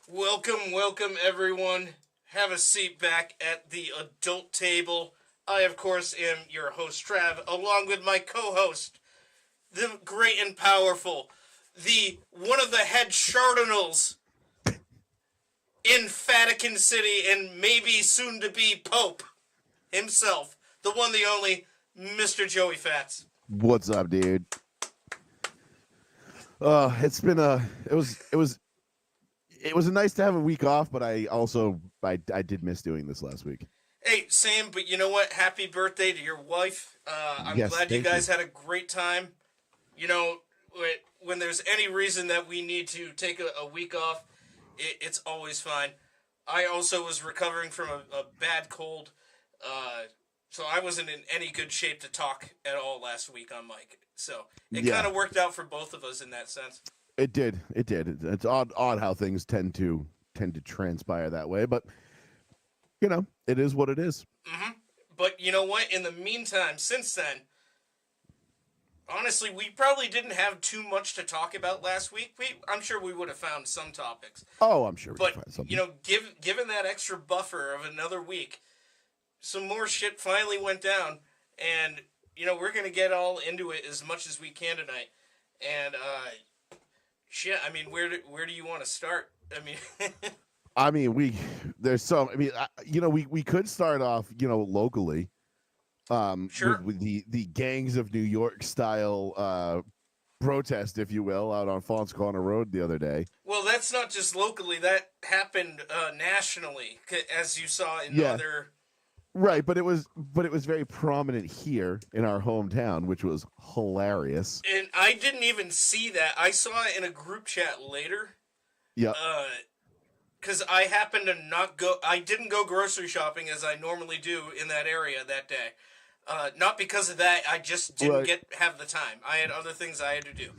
Welcome everyone. Have a seat back at the adult table. I, of course, am your host, Trav, along with my co-host, the great and powerful, the one of the head Cardinals in Vatican City and maybe soon to be Pope himself, the one, the only, Mr. Joey Fats. What's up, dude? It's been it was nice to have a week off, but I did miss doing this last week. Hey, Sam, but you know what? Happy birthday to your wife. I'm Yes, glad you thank you. guys had a great time. You know, when there's any reason that we need to take a week off, it's always fine. I also was recovering from a bad cold, so I wasn't in any good shape to talk at all last week on mic. So it kind Yeah, of worked out for both of us in that sense. it did. It did. It's odd how things tend to transpire that way, but it is what it is. But you know what? In the meantime, since then, honestly, we probably didn't have too much to talk about last week. I'm sure we would have found some topics. Oh, I'm sure we can But find something. given that extra buffer of another week, some more shit finally went down, and we're gonna get all into it as much as we can tonight. And shit, I mean, where do you want to start? I mean, I mean, there's some. I mean, we could start off, locally, sure. with the gangs of New York style protest, if you will, out on Fons Corner Road the other day. Well, that's not just locally. That happened nationally, as you saw in Yeah, other. right, but it was very prominent here in our hometown, which was hilarious. And I didn't even see that. I saw it in a group chat later. Yep. Because I happened to not go. I didn't go grocery shopping as I normally do in that area that day. Not because of that. I just didn't Right. have the time. I had other things I had to do,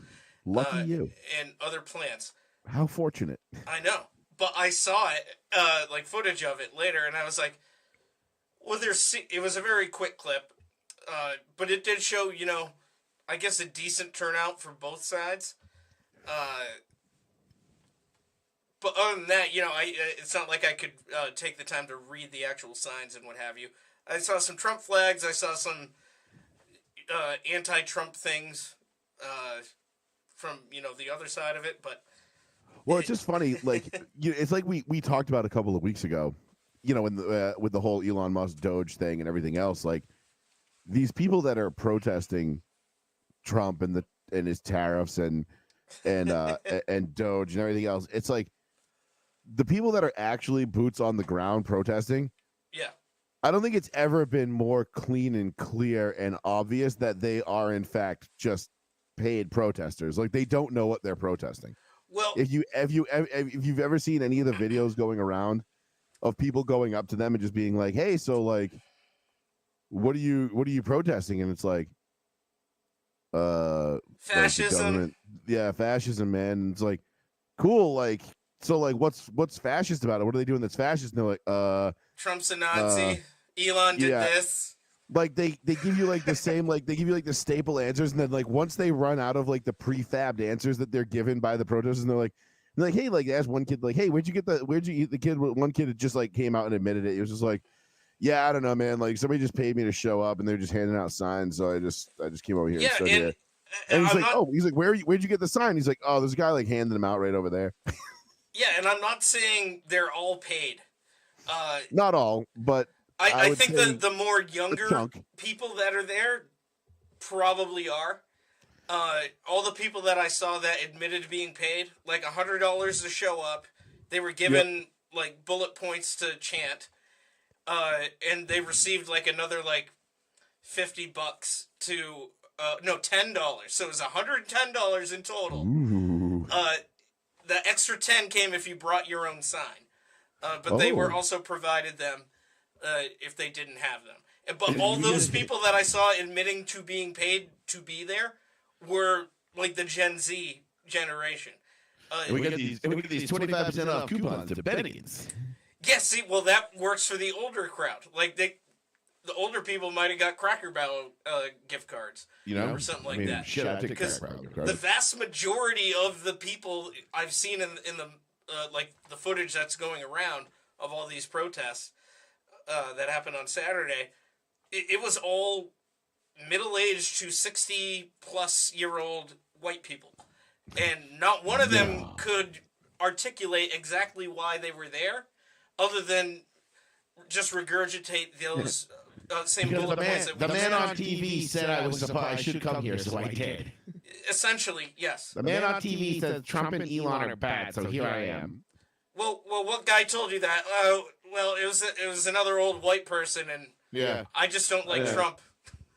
Lucky uh, you. and other plans. How fortunate. I know, but I saw it, like footage of it later, and I was like, "Well, It was a very quick clip, but it did show, I guess a decent turnout for both sides. Uh, but other than that, it's not like I could take the time to read the actual signs and what have you. I saw some Trump flags. I saw some anti-Trump things from the other side of it. But Well, it's it, just funny. Like, it's like we talked about a couple of weeks ago. When with the whole Elon Musk Doge thing and everything else, like these people that are protesting Trump and his tariffs and Doge and everything else, it's like the people that are actually boots on the ground protesting. yeah. I don't think it's ever been more clean and clear and obvious that they are in fact just paid protesters. Like they don't know what they're protesting. Well, If you've ever seen any of the videos going around of people going up to them and just being like, "Hey, so like, what are you protesting?" And it's like the fascism. government, yeah, fascism, man. And it's like, cool, like, so like, what's fascist about it? What are they doing that's fascist? And they're like, Trump's a uh, Nazi. Elon did yeah, this. like they give you like the same, like they give you like the staple answers, and then like once they run out of like the prefabbed answers that they're given by the protesters, and they're like, hey, like ask one kid like, hey, where'd you eat the kid? One kid had just like came out and admitted it. He was just like, yeah, I don't know, man. Like somebody just paid me to show up, and they're just handing out signs, so I just came over here and Yeah, stood and here. And he's I'm like, not. oh, he's like, where'd you get the sign? He's like, oh, there's a guy like handing them out right over there. Yeah, and I'm not saying they're all paid. Uh, Not all, but I I would think say the more a younger chunk. people that are there probably are. All the people that I saw that admitted to being paid like $100 to show up, they were Yep. given like bullet points to chant, and they received like another like $50 to no $10. So it was $110 in total. Ooh. Uh, the extra 10 came if you brought your own sign, but they were Oh. also provided them if they didn't have them. But all those people that I saw admitting to being paid to be there were like the Gen Z generation. Uh, And we get these 25% off coupons to Bennigan's. yeah, see, well, that works for the older crowd. Like the older people might have got Cracker Barrel gift cards, or something like that. Shit, I take Because Cracker Barrel gift cards. the vast majority of the people I've seen in the like the footage that's going around of all these protests that happened on Saturday, it was all middle-aged to 60-plus-year-old white people, and not one of them could articulate exactly why they were there, other than just regurgitate those same bullet points. The man on TV said I should come here, so I did. Essentially, yes. The man on TV said Trump and Elon are bad, so here I am. Well, what guy told you that? Well, it was another old white person, and I just don't like Trump.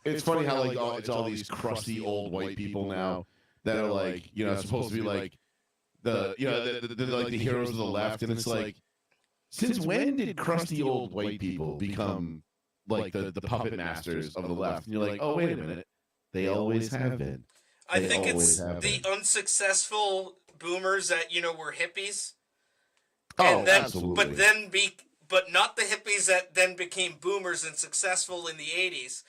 It's funny how like it's all these crusty old white people now that are like supposed to be like the like the heroes of the left, and it's like, since when did crusty old white people become like the puppet masters of the left? And you're like, oh, wait a minute, they always have been. I think it's the unsuccessful boomers that were hippies. And then, absolutely. But not the hippies that then became boomers and successful in the 80s.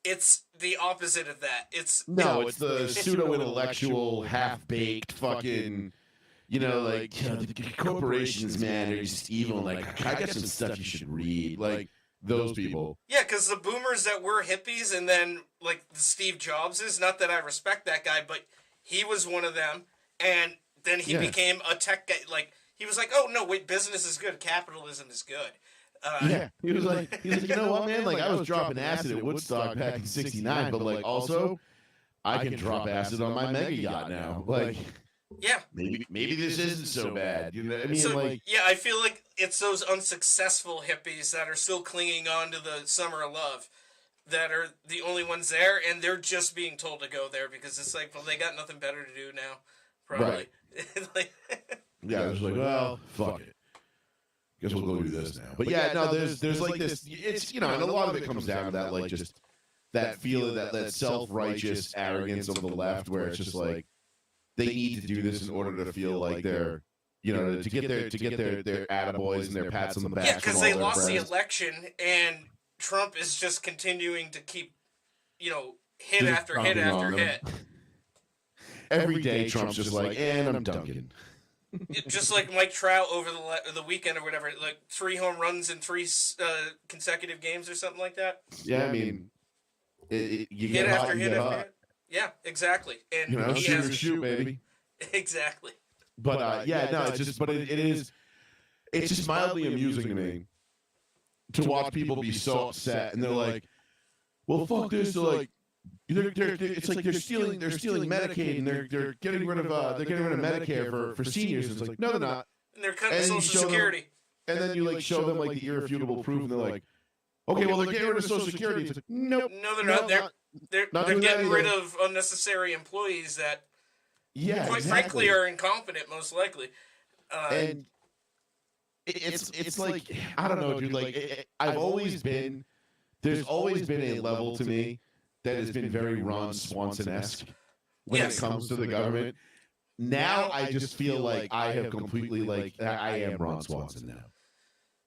It's the opposite of that. It's the pseudo-intellectual, half-baked fucking, the corporations, man, are just evil. Like, I got some stuff you should read. Like, those people. Yeah, because the boomers that were hippies, and then, like, Steve Jobs is, not that I respect that guy, but he was one of them, and then he became a tech guy. Like, he was like, oh, no, wait, business is good, capitalism is good. He was like, you know what, man? Like, I was dropping acid at Woodstock back in '69, but like, also, I can drop acid on my mega yacht now. Like, yeah, maybe this isn't so bad. You know what I mean? So, like, I feel like it's those unsuccessful hippies that are still clinging on to the summer of love that are the only ones there, and they're just being told to go there because it's like, well, they got nothing better to do now, probably. Right. Yeah, it's like, well, fuck it. Guess we'll go do this now. But yeah, no, there's like this. It's and a lot of it comes down to that, like, just that feeling, that self-righteous arrogance of the left, where it's just like they need to do this in order to feel like they're, to get their attaboys and their pats on the back. Yeah, because they lost the election, and Trump is just continuing to keep, hit after hit after hit. Every day, Trump's just like, and I'm dunking. Just like Mike Trout over the weekend or whatever, like 3 home runs in 3 consecutive games or something like that. Yeah, I mean, you hit get after hot, hit after hit. Yeah, exactly. And shoot, baby. Exactly. But it's just, it's just mildly amusing to me to watch people be so upset, and they're like, well, fuck this. They're like, it's like they're stealing Medicaid, and they're getting rid of Medicare for seniors. It's like, no, they're not. And they're cutting Social Security. And then you like show them like the irrefutable proof, and they're like, okay, well, they're getting rid of Social Security. It's like, nope. No, they're not. They're getting rid of unnecessary employees that, quite frankly, are incompetent, most likely. And it's like, I don't know, dude. Like, there's always been a level to me that has been very Ron Swanson-esque when it comes to the government. Now I just feel like I have completely, like, I am Ron Swanson now.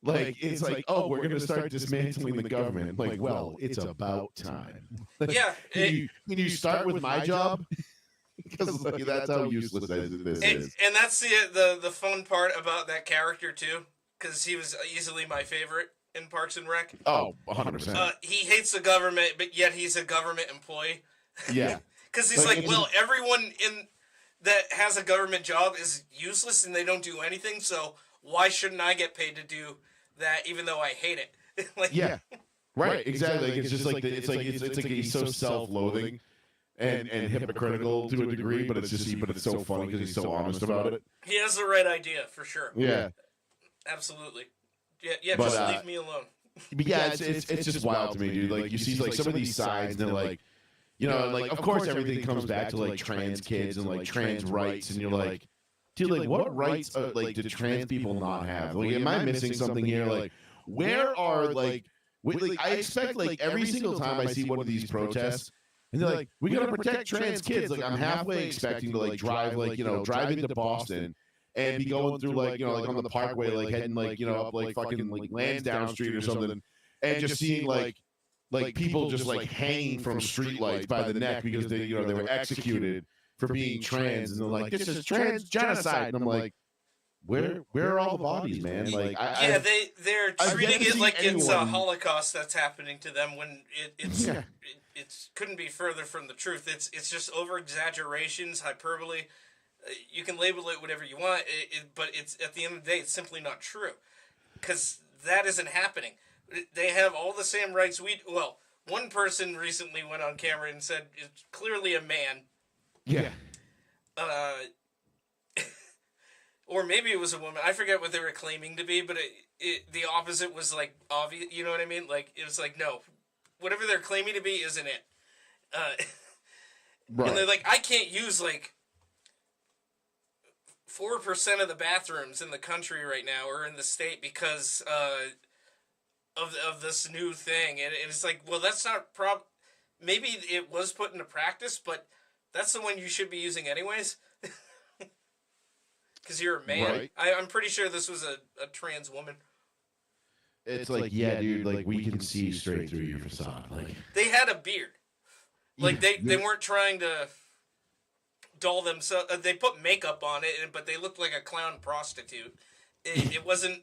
Like, it's like, oh, we're going to start dismantling the government. Like, well, it's about time. Like, yeah. Can you start with my job? Because like, that's how useless this is. And that's the fun part about that character, too, because he was easily my favorite in Parks and Rec. Oh, 100%. He hates the government, but yet he's a government employee. Yeah. Because he's like, well, everyone that has a government job is useless and they don't do anything, so why shouldn't I get paid to do that even though I hate it? Like, yeah. Right, exactly. Like, it's just like it's like he's so self-loathing and hypocritical to a degree, but it's so funny because he's so honest about it. He has the right idea, for sure. Yeah. Absolutely. Yeah, but, just leave me alone. But yeah, it's just wild to me, dude. Like, you see like some of these sides, and they're like, like, of course everything comes back to like trans kids and like trans rights, and you're like, dude, like, what rights like do trans people not have? Like, am I missing something here? Like, where are like I expect like every single time I see one of these protests, and they're like, we gotta protect trans kids. Like, I'm halfway expecting to like drive into Boston and be going through like like on the Parkway, like heading like up like fucking like Lansdowne Street or something, and just seeing like like people just like hanging from streetlights by the neck because they were executed for being trans, and they're like, this is trans genocide, and I'm like, where are all the bodies, man? Like, they're I've yet treating to it see like it's a anyone- Holocaust that's happening to them when it's Yeah. it couldn't be further from the truth. It's just over exaggerations, hyperbole. You can label it whatever you want, but it's at the end of the day, it's simply not true, because that isn't happening. They have all the same rights one person recently went on camera and said it's clearly a man. Yeah. Or maybe it was a woman. I forget what they were claiming to be, but the opposite was like obvious. You know what I mean? Like, it was like, no, whatever they're claiming to be isn't it. Right. And they're like, I can't use like 4% of the bathrooms in the country right now or in the state because of this new thing. And it's like, well, that's not maybe it was put into practice, but that's the one you should be using anyways. Because you're a man. Right. I'm pretty sure this was a trans woman. It's like, yeah, dude, like we can see straight through your facade. Like, They had a beard. Like, they weren't trying to doll themselves. They put makeup on it, but they looked like a clown prostitute. It wasn't...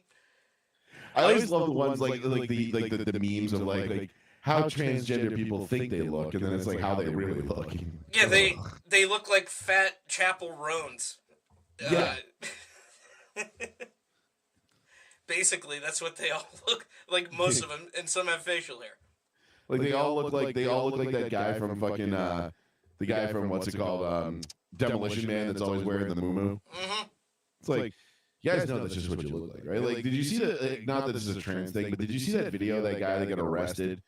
I always love the ones like the memes of like how transgender people think they look, and then it's like how they really look. Yeah, they look like fat Chapel Roans. Yeah. Basically, that's what they all look like. Most of them, and some have facial hair. Like they all look like that guy from fucking the guy from what's it called, Demolition Man, that's always wearing the muumuu. Mm-hmm. It's like, you guys know that's just what you look like, right? Like, did you see the, not that this is a trans thing, but did you see that video of that guy that got arrested?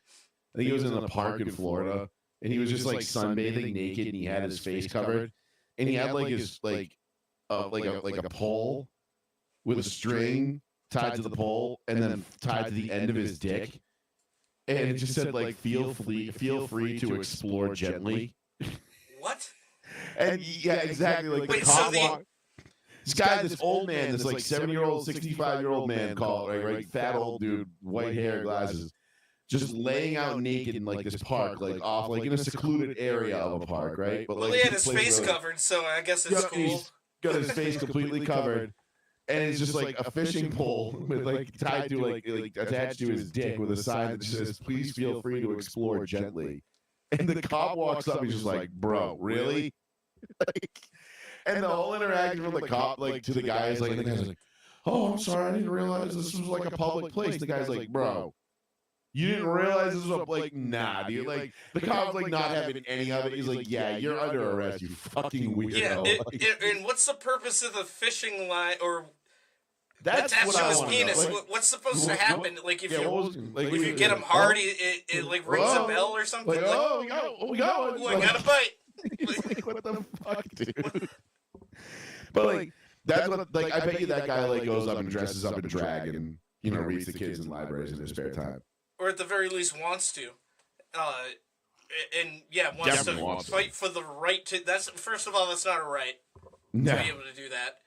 I think he was in a park in Florida, and he was just like sunbathing naked, and he had his face covered, and he had like his like a pole with a string tied to the pole, and then tied to the end of his dick, and it just said like, feel free to explore gently. What? And yeah, exactly. Like, Wait, the so cop walk. This old man, this like 70-year-old, 65-year-old man, called right, fat old dude, white hair, glasses, just laying out naked in like this park, like off, like in a secluded area of a park, right? But Well, like, he had his face covered, so I guess it's cool. He's got his face completely covered, and it's just like a fishing pole with like tied to like attached to his dick with a sign that says, "Please feel free to explore gently." And the cop walks up, he's just like, "Bro, really?" Like, and the whole interaction from the cop, like, to the guy is like, the guy's like, "Oh, I'm sorry, I didn't realize this was like a public place." The guy's like, "Bro, you didn't realize this was like, nah, dude." Like, the cop's like not having any of it. He's like, "Yeah, you're under arrest, you fucking weirdo." Yeah, and what's the purpose of the fishing line or That's attached what to I his wanna penis? know. Like, What's supposed to happen? Like, if if you get him hard, it like rings a bell or something. Like, oh, we got one. Ooh, I got a bite. Like, what the fuck, dude? But like, that's what, like, I bet you that guy like goes up and dresses up in drag and reads the kids in libraries in his spare time. Or at the very least wants to. And yeah, wants Definitely to wants to. fight for the right to. That's first of all, that's not a right No. to be able to do that.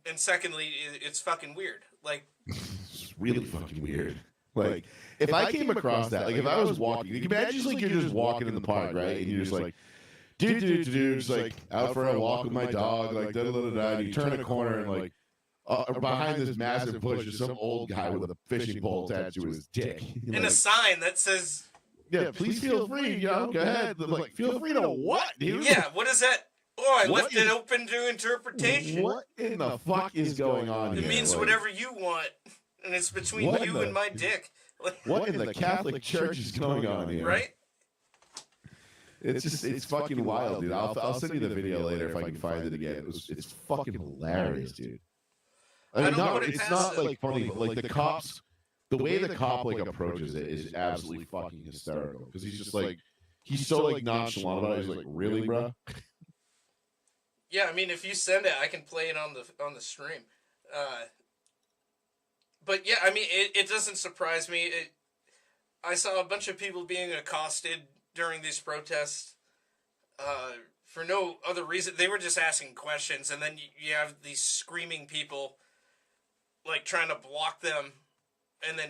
And secondly, it's fucking weird. Like, It's really fucking weird. Like, if I came across that, like, if I was walking, like, imagine just like you're just walking in the park, right? And you're just like, dude, just like out for a walk with my dog, like, da da da da, and you turn a corner and like, behind this massive bush is some old guy with a fishing pole attached to his dick. and Like, a sign that says, yeah, please feel free, go ahead. Like, feel free to what, dude? yeah, what is that? Oh, I What left it is- open to interpretation. What in the fuck is going on It here? means Like, whatever you want, and it's between What you the- and my dick. Like, What in the Catholic Church is going on here? right? It's fucking wild, dude. I'll send you the video later if I can find it again. It's fucking hilarious, dude. I mean, don't put it it's past not like funny, but like the cops, the way the cop like approaches it is absolutely fucking hysterical because he's just like, he's so like nonchalant about it. He's like, "Really, bro?" Yeah, I mean, if you send it, I can play it on the stream. But yeah, I mean, it doesn't surprise me. I saw a bunch of people being accosted during these protests for no other reason. They were just asking questions, and then you have these screaming people like trying to block them and then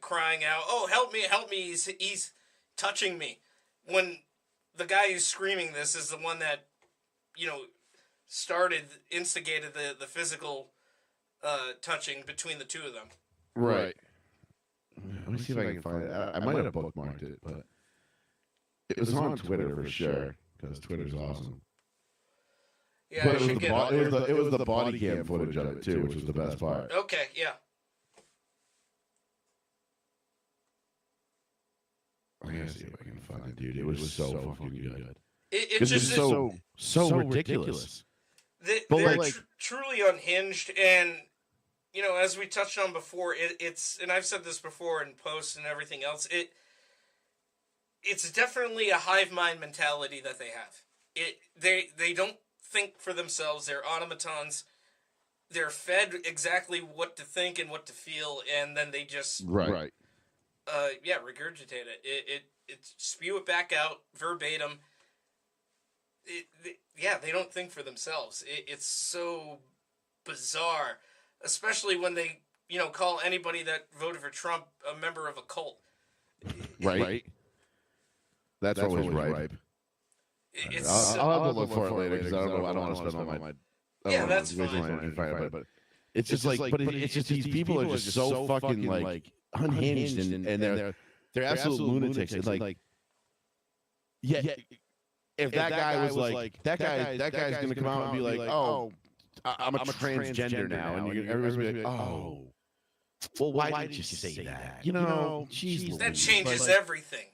crying out, "Oh, help me, help me, he's touching me," when the guy who's screaming this is the one that, instigated the physical touching between the two of them. Right. Let me see if I can find it. I might have bookmarked it, but it was on Twitter for sure, because Twitter's awesome. Yeah, but it was the body cam footage of it too, which was the best part. Okay, yeah. I gotta see if I can find it, dude. It was so fucking good. It's just so ridiculous. They're truly unhinged, and as we touched on before, it's and I've said this before in posts and everything else. It's definitely a hive mind mentality that they have. They don't think for themselves. They're automatons. They're fed exactly what to think and what to feel, and then they just regurgitate it. It spew it back out verbatim. They don't think for themselves. It's so bizarre, especially when they call anybody that voted for Trump a member of a cult. Right. That's always ripe. I'll have to look for it later because I don't want to spend all my. Yeah, that's fine. But it's just it's just these people are just so fucking unhinged and they're absolute lunatics. It's if that guy was like that guy's gonna come out and be like, oh, I'm a transgender now, and everybody's gonna be like, oh. Well, why did you say that? Jeez, that changes everything.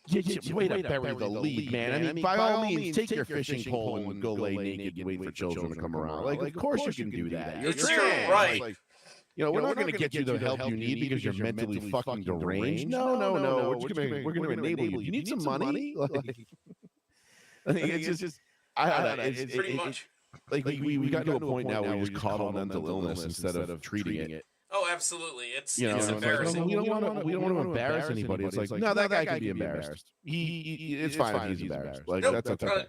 Way to bury the lead, man. I mean, by all means, take your fishing pole and go lay naked and wait for children to come around. Of course you can do that. You're right. We're not going to get you the help you need because you're mentally fucking deranged. No. We're going to enable you. You need some money? I think it's just... It's pretty much. We got to a point now where we just coddle mental illness instead of treating it. Oh, absolutely. It's embarrassing. We don't want to embarrass anybody. It's like, no, that guy can be embarrassed. It's fine if he's embarrassed. That's okay.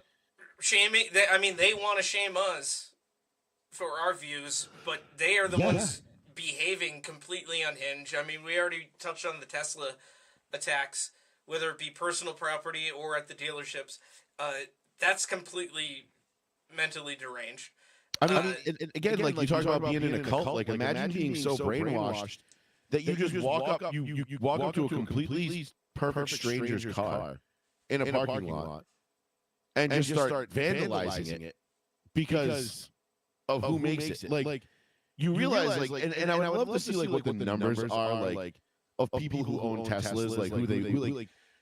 Shaming, they want to shame us for our views, but they are the ones behaving completely unhinged. I mean, we already touched on the Tesla attacks, whether it be personal property or at the dealerships. That's completely mentally deranged. I mean, again, you talk about being in a cult. Imagine being so brainwashed that you just walk up, you walk up to a completely perfect stranger's car in a parking lot and just start vandalizing it because of who makes it. You realize, and I would love to see what the numbers are of people who own Teslas,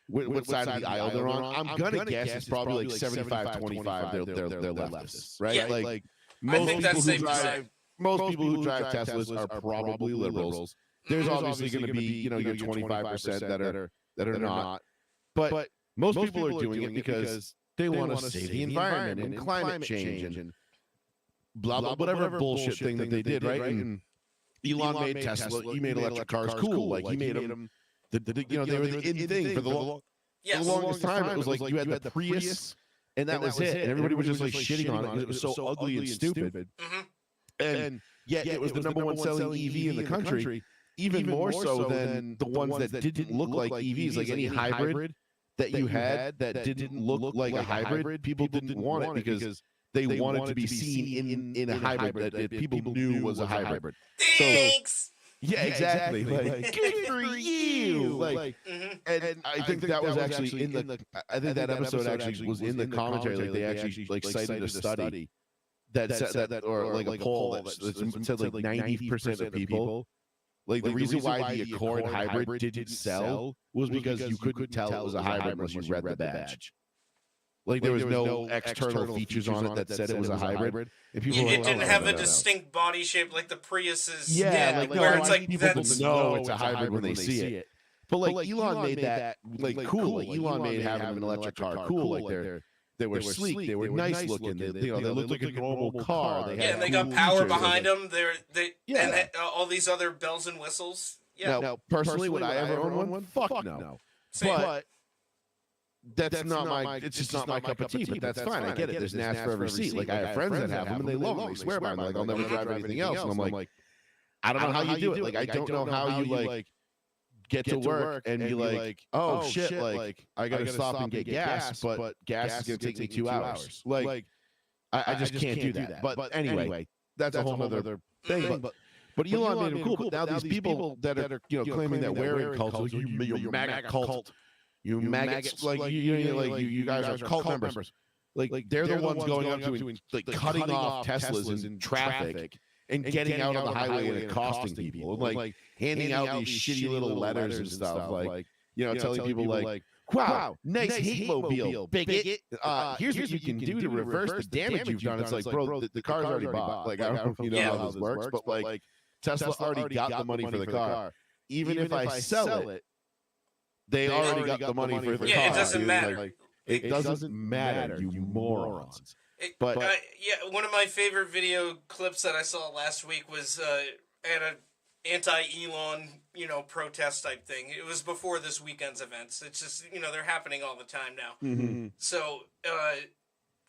what side of the aisle they're on. I'm gonna guess it's probably 75-25. They're leftists, right? Most people who drive Teslas are probably liberals. There's obviously going to be, your 25% that are not. But most people are doing it because they want to save the environment and climate change and blah blah whatever bullshit thing that they did, right? And Elon made Tesla. He made electric cars cool. He made them. They were the in thing for the longest time. It was like you had the Prius. And that was it. And everybody was just shitting on it because it was so ugly and stupid. Mm-hmm. And yet it was the number one selling EV in the country, even more so than the ones that didn't look like EVs. Like any hybrid that you had that didn't look like a hybrid, people didn't want it because they wanted to be seen in a hybrid that people knew was a hybrid. Thanks! Yeah, exactly. Good for you. And I think that was actually in the. I think that episode actually was in the commentary. They actually cited a study that said that, or a poll that said 90% of people. The reason why the Accord hybrid didn't sell was because you couldn't tell it was a hybrid unless you read the badge. There was no external features on it that said it was a hybrid. It didn't have a distinct body shape like the Priuses did, where it's people know it's a hybrid when they see it. But Elon made that cool. Elon made having an electric car cool. They were sleek. They were nice looking. They looked like a normal car. And they got power behind them. And all these other bells and whistles. Yeah. Now, personally, would I ever own one? Fuck no. But that's not my. It's just not my cup of tea. But that's fine. I get it. There's an ass for every seat. I have friends that have them, and they love them. They swear by them. I'll never drive anything else. And I'm like, I don't know how you do it. I don't know how you get to work and be like, oh shit, like I gotta stop and get gas, but gas is gonna take me 2 hours. Like I just can't do that. But anyway, that's a whole other thing. But Elon made him cool. But now these people that are claiming that wearing cults, like, you MAGA cult, you maggots, like you guys are cult members. Like they're the ones going up to and like cutting off Teslas in traffic and getting out on the highway and accosting people and like handing out these shitty little letters and stuff, like telling people like, wow, nice hate mobile, bigot. Here's what you can do to reverse the damage you've done. It's like, bro, the car's already bought. Like, I don't know if you know how this works, but like Tesla already got the money for the car. Even if I sell it, they already got the money for the car. Yeah, it doesn't matter. It doesn't matter, you morons. But one of my favorite video clips that I saw last week was at an anti-Elon, protest type thing. It was before this weekend's events. It's just, they're happening all the time now. Mm-hmm. So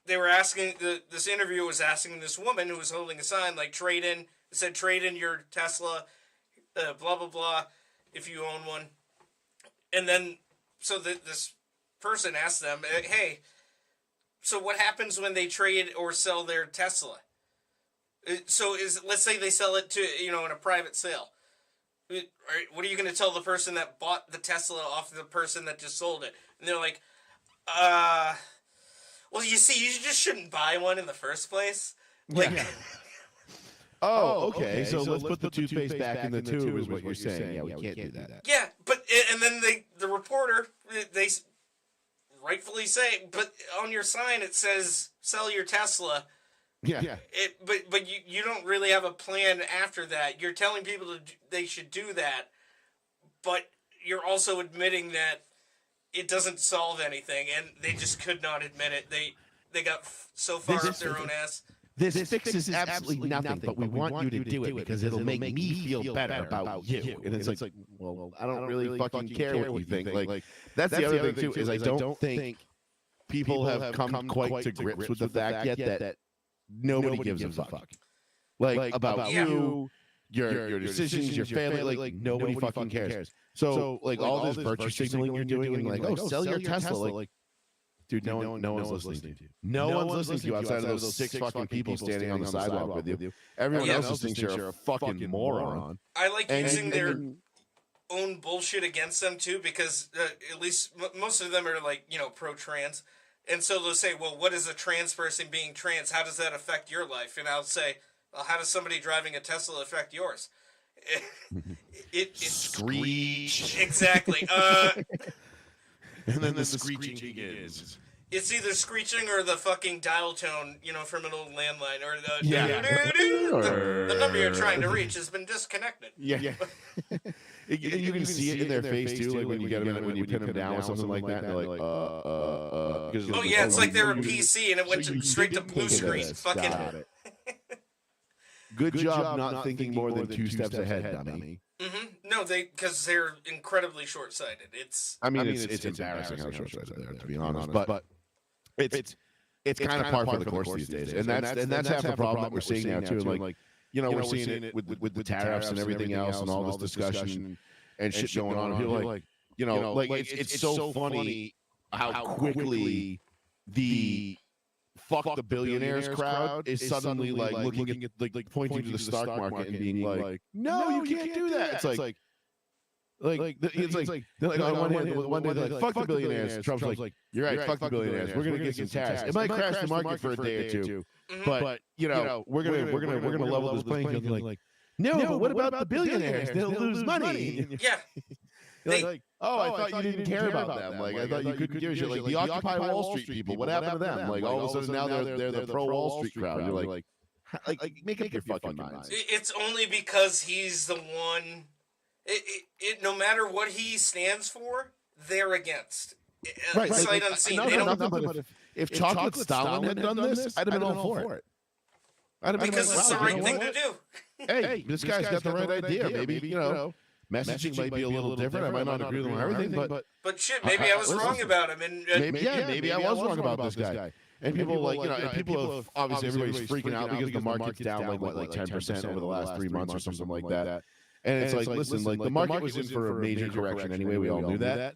they were asking, this interviewer was asking this woman who was holding a sign, like, trade in your Tesla, blah, blah, blah, if you own one. And then, so this person asked them, hey, so what happens when they trade or sell their Tesla? So let's say they sell it to, in a private sale. What are you going to tell the person that bought the Tesla off the person that just sold it? And they're like, well, you see, you just shouldn't buy one in the first place. Like, yeah. Oh, okay. So let's put the toothpaste back in the tube is what you're saying. Yeah, we can't do that. Yeah, but, and then the reporter, they rightfully say, but on your sign it says, sell your Tesla. Yeah. But you don't really have a plan after that. You're telling people they should do that, but you're also admitting that it doesn't solve anything, and they just could not admit it. They got so far up their own ass. This fixes absolutely nothing, but we want you to do it because it'll make me feel better about you. And it's like, well, I don't really fucking care what you think. Like that's the other thing too, is I don't think people have come quite to grips with the fact yet that nobody gives a fuck. Like about you, your decisions, your family, like nobody fucking cares. So like all this virtue signaling you're doing, and like, oh, sell your Tesla, like, dude, no one's listening to you. No one's listening to you outside of those 6 fucking people standing on the sidewalk with you. Everyone else thinks you're a fucking moron. I like using their own bullshit against them too, because at least most of them are like, pro-trans. And so they'll say, well, what is a trans person being trans? How does that affect your life? And I'll say, well, how does somebody driving a Tesla affect yours? It's screech. Exactly. And then the screeching begins. It's either screeching or the fucking dial tone, from an old landline, or the number you're trying to reach has been disconnected. Yeah. And you can see it in their face too, like when you get them, when you pin them down with something like that. They're like, Oh yeah, it's like they're a PC and it went straight to blue screen. Fucking. Good job not thinking more than 2 steps ahead, dummy. Mm-hmm. No, because they're incredibly short-sighted. It's embarrassing how short-sighted they are, to be honest. But it's kind of par for the course these days, and that's half the problem that we're seeing now too. Like, we're seeing it with the tariffs and everything else, and all this discussion and shit going on. People like, it's so funny how quickly the fuck the billionaires crowd is suddenly like looking at like pointing to the stock market and being like, no, you can't do that. It's like one day they're like, fuck the billionaires. Trump's like, you're right, fuck the billionaires. We're gonna get some tariffs. It might crash the market for a day or two, but we're gonna level this playing field. Like, no, but what about the billionaires? They'll lose money. Yeah. Like, oh, I thought you didn't care about them. Like, I thought you couldn't give a shit. Like the Occupy Wall Street people, what happened to them? Like, all of a sudden now they're the pro Wall Street crowd. You're like, make up your fucking minds. It's only because he's the one. No matter what he stands for, they're against. Right, sight unseen. They don't. But if Chocolate Stalin had done this, I'd have been all for it. Because it's the right thing to do. Hey, this guy's got the right idea. Maybe messaging might be a little different. I might not agree with him on everything, but shit, maybe I was wrong about him. And maybe I was wrong about this guy. And people people have, obviously everybody's freaking out because the market's down like 10% over the last 3 months or something like that. And it's like, listen, like the market was in for a major correction anyway. We all knew that.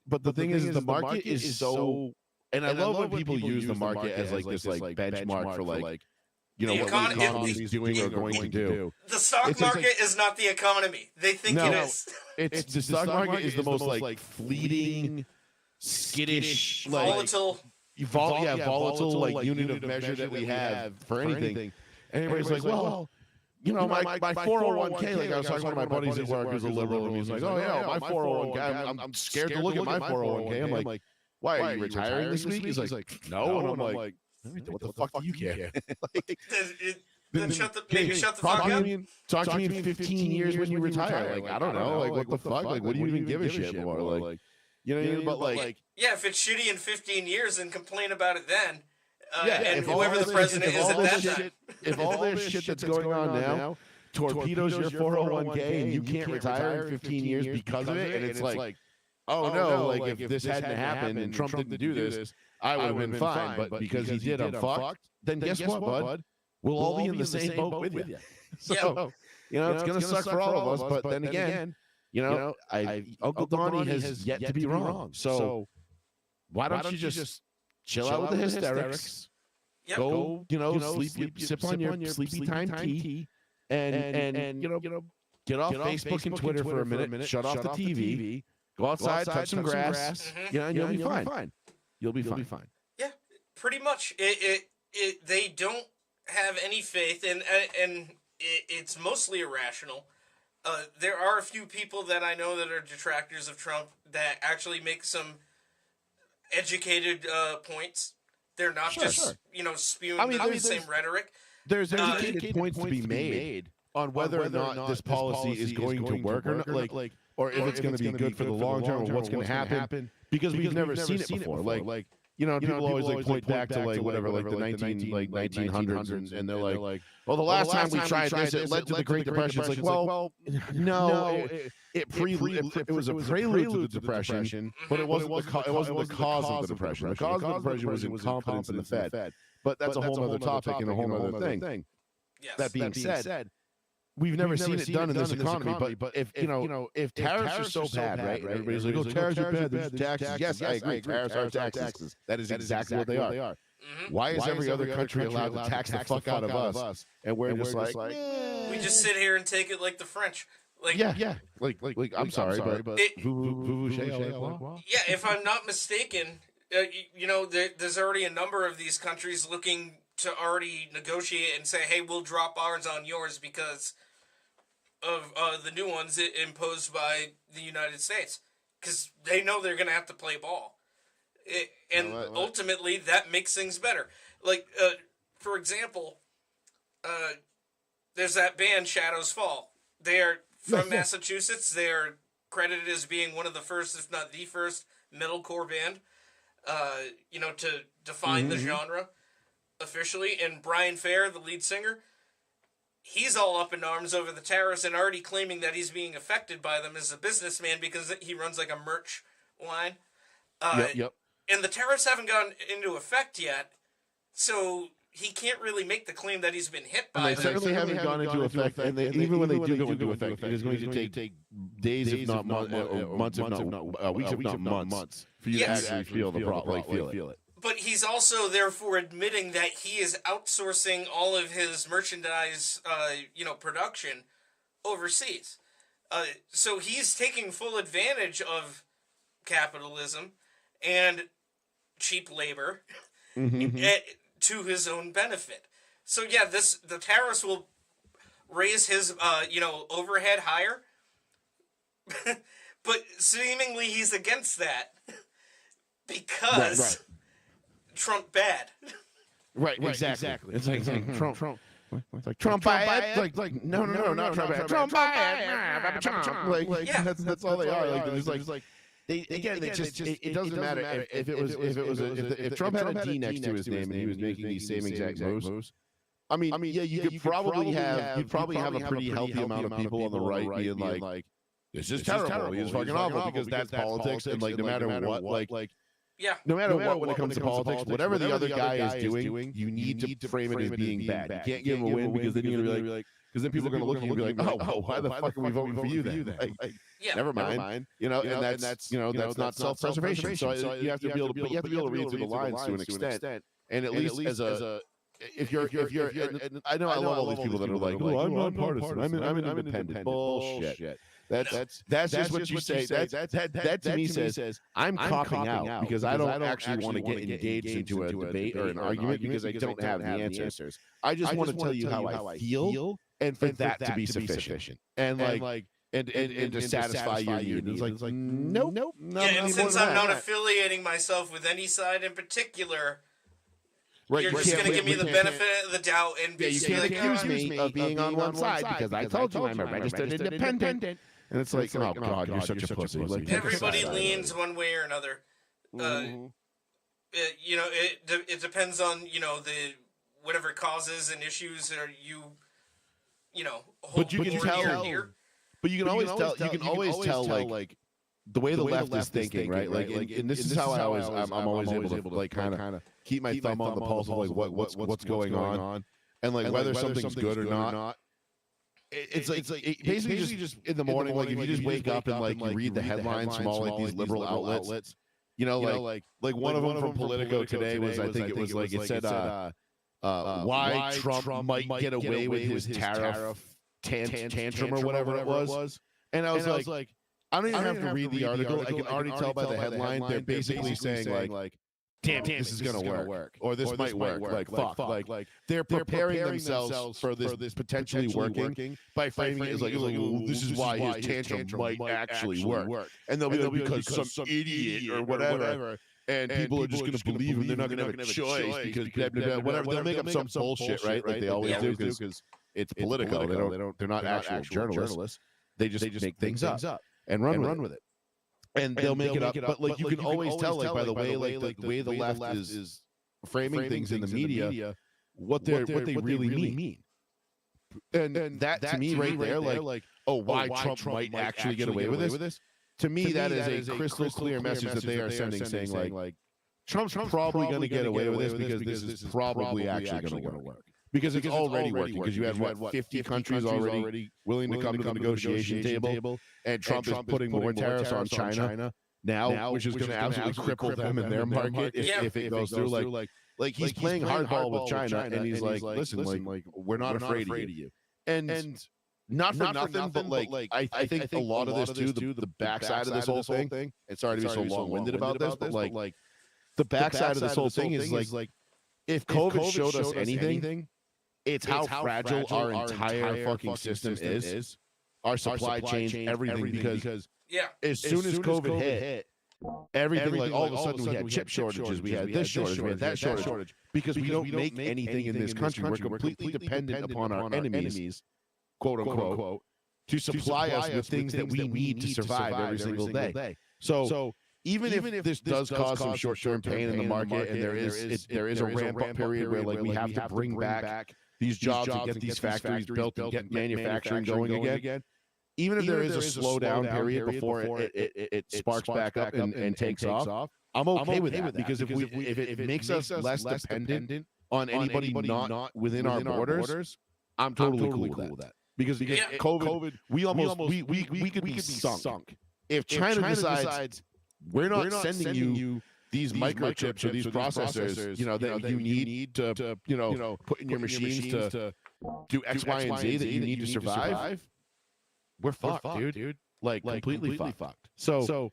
But the thing is, the market is so. And I love when people use the market as like this like benchmark for like what the economy is doing or going to do. The stock market is not the economy. They think it is. It's the stock market is the most like fleeting, skittish, volatile. Volatile like unit of measure that we have for anything. And everybody's like, well, my 401k, like I was talking to one of my buddies at work who's a liberal, and he's like, oh yeah, my 401k, I'm scared to look at my 401k. I'm like, why are you retiring this week? He's like, no, and I'm like, what the fuck do you care? Then shut the fuck up. Talk to me in 15 years when you retire. Like, I don't know. Like, what the fuck? Like, what do you even give a shit more? Like, you know what I mean? But like, yeah, if it's shitty in 15 years, then complain about it then. And whoever the president is at that time. If all this shit that's going on now torpedoes your 401k and you can't retire in 15 years because of it, and it's like, oh no, like if this hadn't happened and Trump didn't do this, I would have been fine. But because he did, I'm fucked. Then guess what, bud? We'll all be in the same boat with you. So, it's going to suck for all of us. But then again, Uncle Donnie has yet to be wrong. So why don't you just chill out with the hysterics? Yep. Go, sip on your sleepy time tea, and get off Facebook and Twitter for a minute. Shut off the TV. Go outside, touch some grass. And you'll be fine. You'll be fine. Yeah, pretty much. They don't have any faith, and it's mostly irrational. There are a few people that I know that are detractors of Trump that actually make some educated points. They're not just spewing the same rhetoric. There's educated points to be made on whether or not this policy is going to work or not, or if it's going to be good for the long term, or what's going to happen. Because we've never seen it before. Like people always like point back to like whatever, like the 1900s, and they're like, well, the last time we tried this, it led to the Great Depression. It's like, well, no, it was a prelude to the Depression, but it wasn't the cause of the Depression. The cause of the Depression was incompetence in the Fed. But that's a whole other topic and a whole other thing. Yes. That being said, we've never seen it done in this economy. But if tariffs are so bad, right? Everybody's like, oh, tariffs are bad. There's taxes. Yes, I agree. Tariffs are taxes. That is exactly what they are. Mm-hmm. Why is every other country allowed to tax the fuck out of us? And we're just like, we just sit here and take it like the French. Like, yeah. Like I'm sorry, but yeah, if I'm not mistaken, there's already a number of these countries looking to already negotiate and say, hey, we'll drop ours on yours because of the new ones imposed by the United States. Because they know they're going to have to play ball. Ultimately, that makes things better. Like, for example, there's that band Shadows Fall. They are from Massachusetts. They are credited as being one of the first, if not the first, metalcore band, to define the genre officially. And Brian Fair, the lead singer, he's all up in arms over the tariffs and already claiming that he's being affected by them as a businessman because he runs like a merch line. Yep. And the tariffs haven't gone into effect yet, so he can't really make the claim that he's been hit by them. And they certainly haven't gone into effect, and even when they do go into effect, it is going to take days, if not months, or months, if not weeks, if not months, for you to actually feel the problem, feel it. But he's also therefore admitting that he is outsourcing all of his merchandise, production overseas. So he's taking full advantage of capitalism and cheap labor to his own benefit. So yeah, the tariffs will raise his overhead higher, but seemingly he's against that because Trump bad. Right, exactly. It's like Trump. Like Trump bad. Like no, not Trump bad. Trump bad. Trump. Like that's all they are. Like they're just like. It doesn't matter if Trump had a D next to his name and he was making these same exact moves. I mean, yeah, you could probably have a pretty healthy amount of people on the right being like, this is terrible. He's fucking awful because that's politics, and like no matter what, no matter what, when it comes to politics, whatever the other guy is doing, you need to frame it as being bad. You can't give him a win because then you're gonna be like, Because then people are going to look at you and be like, oh, why the fuck are we voting for you then? Like, Yeah. never mind. You know, and that's that's not self-preservation. So you have to be able to read through the lines to an extent. And at least as a if you're I know I love all these people that are like, oh, I'm nonpartisan. I'm an independent. Bullshit. That's just what you say. That to me says I'm copping out because I don't actually want to get engaged into a debate or an argument because I don't have the answers. I just want to tell you how I feel, and for that to be sufficient. And to satisfy your need. It's like nope. Yeah, and since I'm not affiliating myself with any side in particular, right, you're just going to give me the benefit of the doubt and be you can't accuse me of being on one side because I told you I'm a registered independent. And it's like, oh God, you're such a pussy. Like, everybody leans one way or another. It depends on the whatever causes and issues are you hold but you can tell. But you can always tell. You can always tell like the way the left is thinking, right? Like, and this is how I'm always able to like kind of keep my thumb on the pulse of like what's going on, and like whether something's good or not. It's basically just in the morning, like if you just wake up and like you read the headlines from all like these liberal outlets, like one of them from Politico today was I think it said why Trump might get away with his tariff tantrum or whatever it was, and I was like I don't even have to read the article. I can already tell by the headline they're basically saying like damn, this is gonna work, or this might work. Like fuck, like they're preparing themselves for this potentially working by framing it as like, oh, this is why his tantrum might actually work, and they'll be like because some idiot or whatever. And people are just going to believe him. They're not going to have a choice because whatever. They'll make up some bullshit, right? Like they always do because it's Politico. They're not actual journalists. They just make things up and run with it. And they'll make it up, but like you can always tell, like by the way, like the way the left is framing things in the media, what they really mean. And that to me right there, like oh, why Trump might actually get away with this? To me, that is a crystal clear message that they are sending, saying like Trump's probably going to get away with this because this is probably actually going to work. Because it's already working. Because you had what 50 countries already willing to come to the negotiation table, and Trump is putting more tariffs on China now, which is going to absolutely cripple them in their market if it goes through. Like he's playing hardball with China, and he's like, listen, like we're not afraid of you. And not for nothing, but like I think a lot of this too, the backside of this whole thing. And sorry to be so long-winded about this, but like the backside of this whole thing is like if COVID showed us anything. It's how fragile our entire fucking system is. Our supply chain, everything, because as soon as COVID hit, everything like all of a sudden we had chip shortages, we had this shortage, we had that shortage, because we don't make anything in this country. We're completely dependent upon our enemies, quote unquote, to supply us with things that we need to survive every single day. So even if this does cause some short-term pain in the market, and there is a ramp-up period where like we have to bring back these jobs and get these factories built and get manufacturing going again. Even if there is a slowdown period before it sparks back up and takes off, I'm okay with that because if it makes us less dependent on anybody not within our borders, I'm totally cool with that. Because COVID, we could be sunk. If China decides we're not sending you these microchips or these processors, that you need to put in your machines to do X, Y, and Z that you need to survive, we're fucked, dude. Like completely fucked. So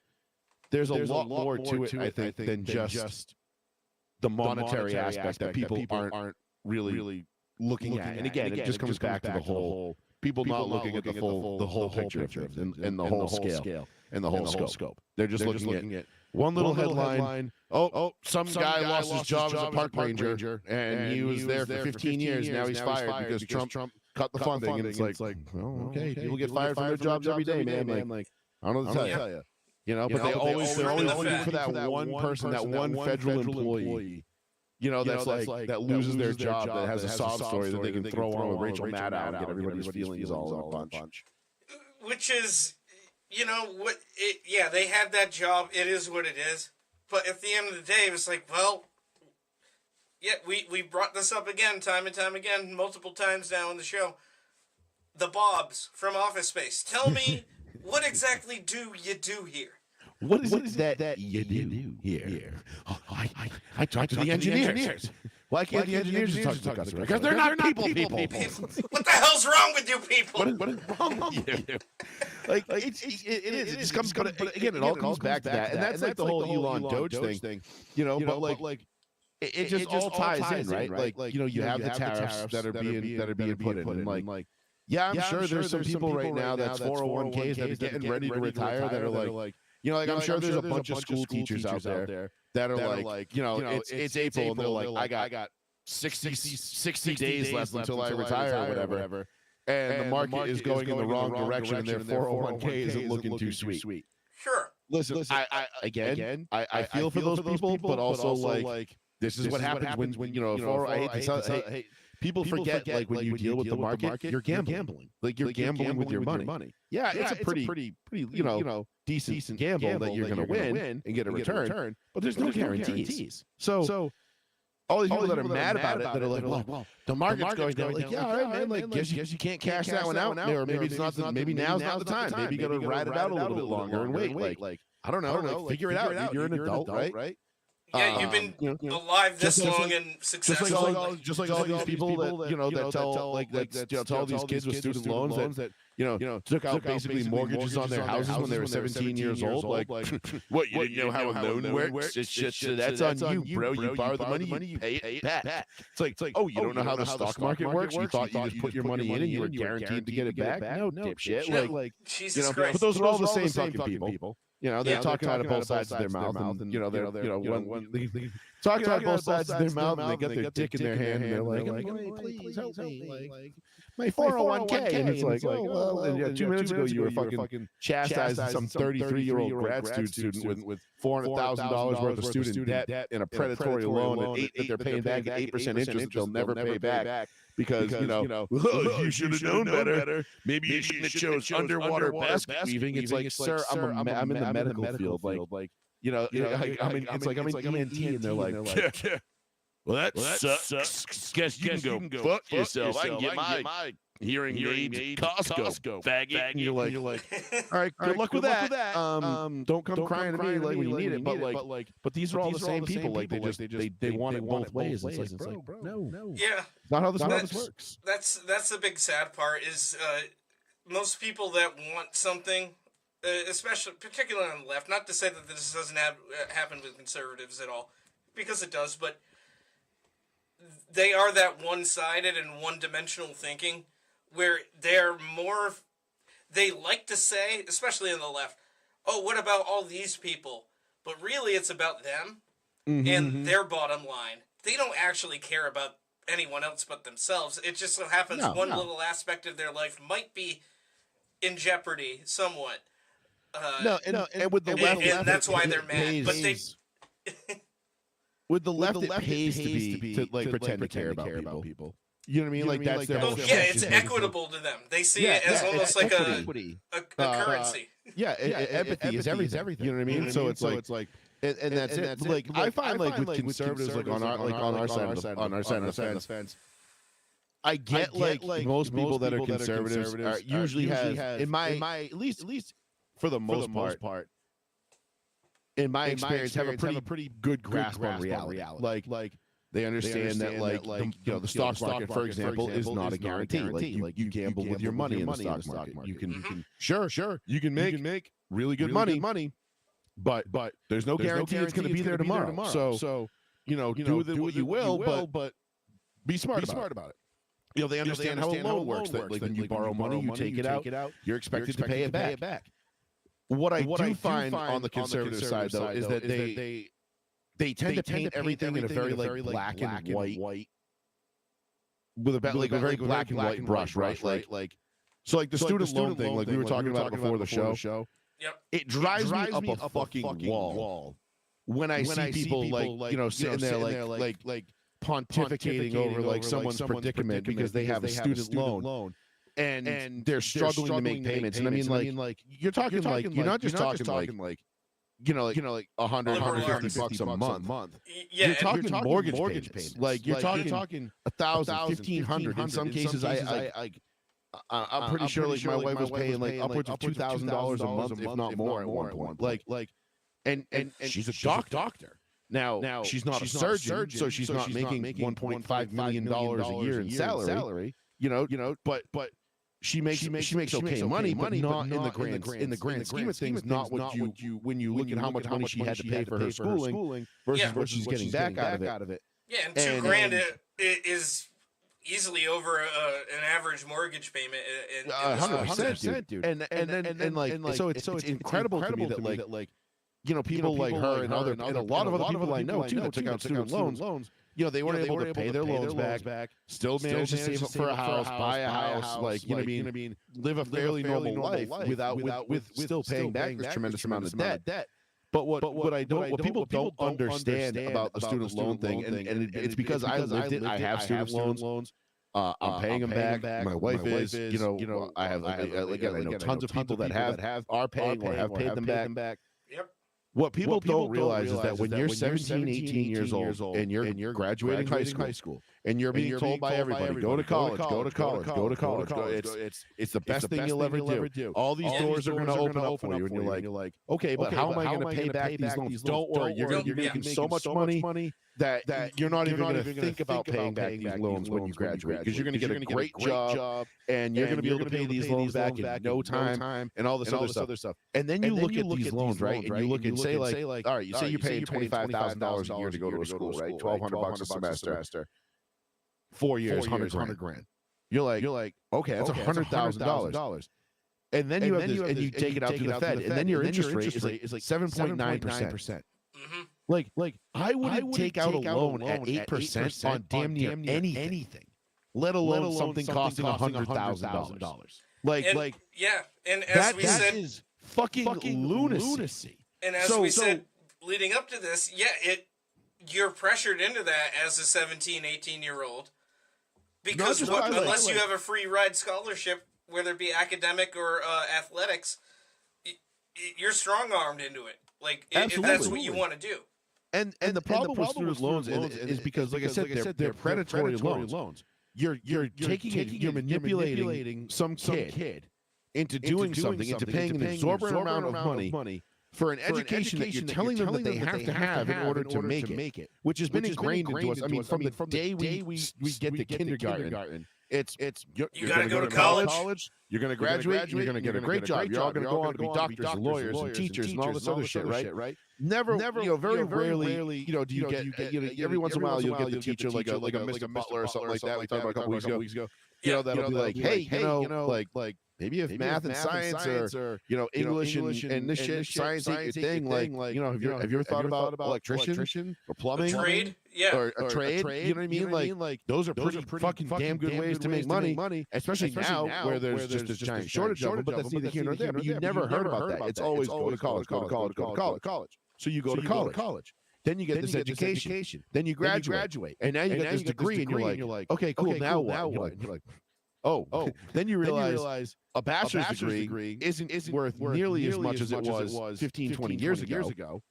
there's a lot more to it, I think, than just the monetary aspect that people aren't really looking at. And again, it just comes back to the whole people not looking at the whole picture of things and the whole scale and the whole scope. They're just looking at one little headline. Oh, some guy lost his job as a park ranger, and he was there for 15 years. Now he's fired because Trump cut the funding. And it's like, oh, okay, people get fired from their jobs every day, man. Like, I don't know what to tell you. But they're always looking for that one person, that one federal employee. That's like that loses their job, that has a sob story that they can throw on with Rachel Maddow and get everybody's feelings all in a bunch. Which is, they had that job. It is what it is. But at the end of the day, it was like, well, we brought this up again, time and time again, multiple times now in the show. the Bobs from Office Space. Tell me, what exactly do you do here? What is it that you do here? Oh, I talk to the engineers. Why can't the engineers just talk to the customer? Because they're not people. What the hell's wrong with you people? What is wrong with you? Like it is. It just comes. But again, it all comes back to that, and that's like the whole Elon Doge thing. You know, but like. It just all ties in, right? Like you have the tariffs that are being put in, and like yeah, I'm sure there's some people right now that's 401ks that are getting ready to retire that are like, you know, like I'm sure there's a bunch of school teachers out there that are like, you know, it's April and they're like, I got 60 days left until I retire or whatever, and the market is going in the wrong direction and their 401k isn't looking too sweet. Sure. Listen, I feel for those people, but also like. This is what happens when you know. People forget like when you deal with the market, you're gambling. Like you're gambling with your money. Yeah, it's a pretty you know decent gamble that you're going to win and get a return. But there's no guarantees. So all these people that are mad about it, that are like, well, the market's going down. Like, yeah, all right, man. Like, guess you can't cash that one out, or maybe it's not. Maybe now's not the time. Maybe you got to ride it out a little bit longer and wait. Like I don't know. Like figure it out. You're an adult, right? Yeah, you've been alive this long and successful. Just like all these people that tell all these kids with student loans that took out basically mortgages on their houses when they were 17 years old. Like, what, you didn't know how a loan works? That's on you, bro. You borrow the money, you pay it back. It's like, oh, you don't know how the stock market works? You thought you just put your money in and you were guaranteed to get it back? No, dipshit. Like, Jesus Christ. But those are all the same fucking people. You know, they're talking out of both sides of their mouth, and they're talking out of both sides of their mouth, and they got their dick in their hand, and they're like, please help me, like my 401k, and it's like, oh well, and 2 minutes ago you were fucking chastising some 33-year-old grad student with $400,000 worth of student debt and a predatory loan that they're paying back at 8% interest that they'll never pay back. Because you should have known better. Maybe you shouldn't have chose underwater basket weaving. It's like, sir, I'm in the medical field. Like, it's like I'm in ENT, and they're like, well, that sucks. Guess you can go fuck yourself. I can get my hearing aids at Costco, faggot. And you're like, all right, good luck with that. Don't come crying to me like when you need it. But these are all the same people. Like they want it both ways. It's like, bro, no. Yeah, not how this works. That's the big sad part. Is most people that want something, especially particularly on the left. Not to say that this doesn't happen with conservatives at all, because it does, but they are that one-sided and one-dimensional thinking, where they like to say, especially on the left, oh, what about all these people? But really it's about them and their bottom line. They don't actually care about anyone else but themselves. It just so happens one little aspect of their life might be in jeopardy somewhat. And with the left, and that's why they're mad. But they... With the left, it pays to pretend to care about people. You know what I mean? Like that's their whole. Yeah, it's equitable to them. They see it as almost like a currency. Yeah, empathy is everything. You know what I mean? So it's like, and that's it. Like I find like with conservatives, like on our side of the fence. I get like most people that are conservatives usually have in my at least for the most part. In my experience, have a pretty good grasp on reality. Like they understand that the stock market, for example, is not a guarantee. Like you gamble with your money in the stock market. You can you can make really good money, but there's no guarantee it's going to be there tomorrow. So do with it what you will, but be smart about it. They understand how a loan works. That like when you borrow money, you take it out, you're expected to pay it back. What I do find on the conservative side, though, is that they tend to paint everything in a very black and white, with a very black and white brush, right? Like so, like the student loan thing, like we were talking about before the show. Yep. It drives me up a fucking wall when I see people like sitting there like pontificating over like someone's predicament because they have a student loan. And they're struggling to make payments. And I mean, like you're talking like you're not just talking like like $100, $150 a month. Yeah, you're talking mortgage payments. Like you're talking 1,000, 1,500. In some cases, I'm pretty sure like my wife was paying like upwards of $2,000 a month, if not more, at one point. Like, and she's a doctor. Now she's not a surgeon, so she's not making $1.5 million a year in salary. You know, but she makes okay money, but not in the grand scheme of things. Not what you when you look at how much money she had to pay for her schooling versus what she's getting back out of it. Yeah, and $2,000 is easily over an average mortgage payment. 100%, dude. And like so it's incredible to me that like you know people like her and a lot of other people I know too that took out student loans. You know, they weren't able to pay their loans back, still managed to save up for a house, buy a house, like, you know what I mean, live a fairly normal life with still paying back this tremendous amount of debt. But what people don't understand about the student loan thing, and it's because I lived it. I have student loans. I'm paying them back. My wife is, you know, I have I know tons of people that are paying or have paid them back. Yep. What people don't realize is that when you're 17, 18 years old and you're graduating high school and you're being told by everybody, go to college, it's the best thing you'll ever do. All these doors are going to open up for you, and you're like, okay, but how am I going to pay back these loans? Don't worry, you're making so much money that you're not even going to think about paying back these loans when you graduate, because you're going to get a great job and you're going to be able to pay these loans back in no time and all this other stuff. And then you look at these loans, right? And you look and say like, all right, you say you're paying $25,000 a year to go to a school, right? $1,200 a semester. 4 years, $100,000. You're like, okay, that's $100,000. And then you have this, and you take it out to the Fed, and then your interest rate is like 7.9%. Like I wouldn't take out a loan at 8% on damn near anything, let alone something costing $100,000. Like yeah, and as we said, that is fucking lunacy. And as we said leading up to this, you're pressured into that as a 17, 18-year-old. Because unless you have a free ride scholarship, whether it be academic or athletics, you're strong-armed into it. Like, if that's what you want to do. And the problem with student loans is because, like I said, they're predatory loans. You're manipulating some kid into doing something, into paying an exorbitant amount of money for an education that you're telling them that they have to have in order to make it, which has been ingrained into us. I mean, from the day we get to kindergarten, it's you got to go to college. You're going to graduate. You're going to get a great job. You're all going to go on to be doctors and lawyers and teachers and all this other shit, right? Never, very rarely, do you get every once in a while you'll get the teacher like a Mr. Butler or something like that. We talked about a couple weeks ago. That'll be like, hey, like maybe if math and science or English and this shit, science ain't your thing. Like, have you ever thought about electrician or plumbing? A trade? Or a trade? You know what I mean? Like those are pretty fucking damn good ways to make money, especially now where there's just this giant shortage of them. But that's neither here nor there. But you never heard about that. It's always go to college. So you go to college. Then you get this education. Then you graduate. And now you get this degree, and you're like, okay, cool. Now what? You're like, oh. Then you realize a bachelor's degree isn't worth nearly as much as it was 15, 20 years ago.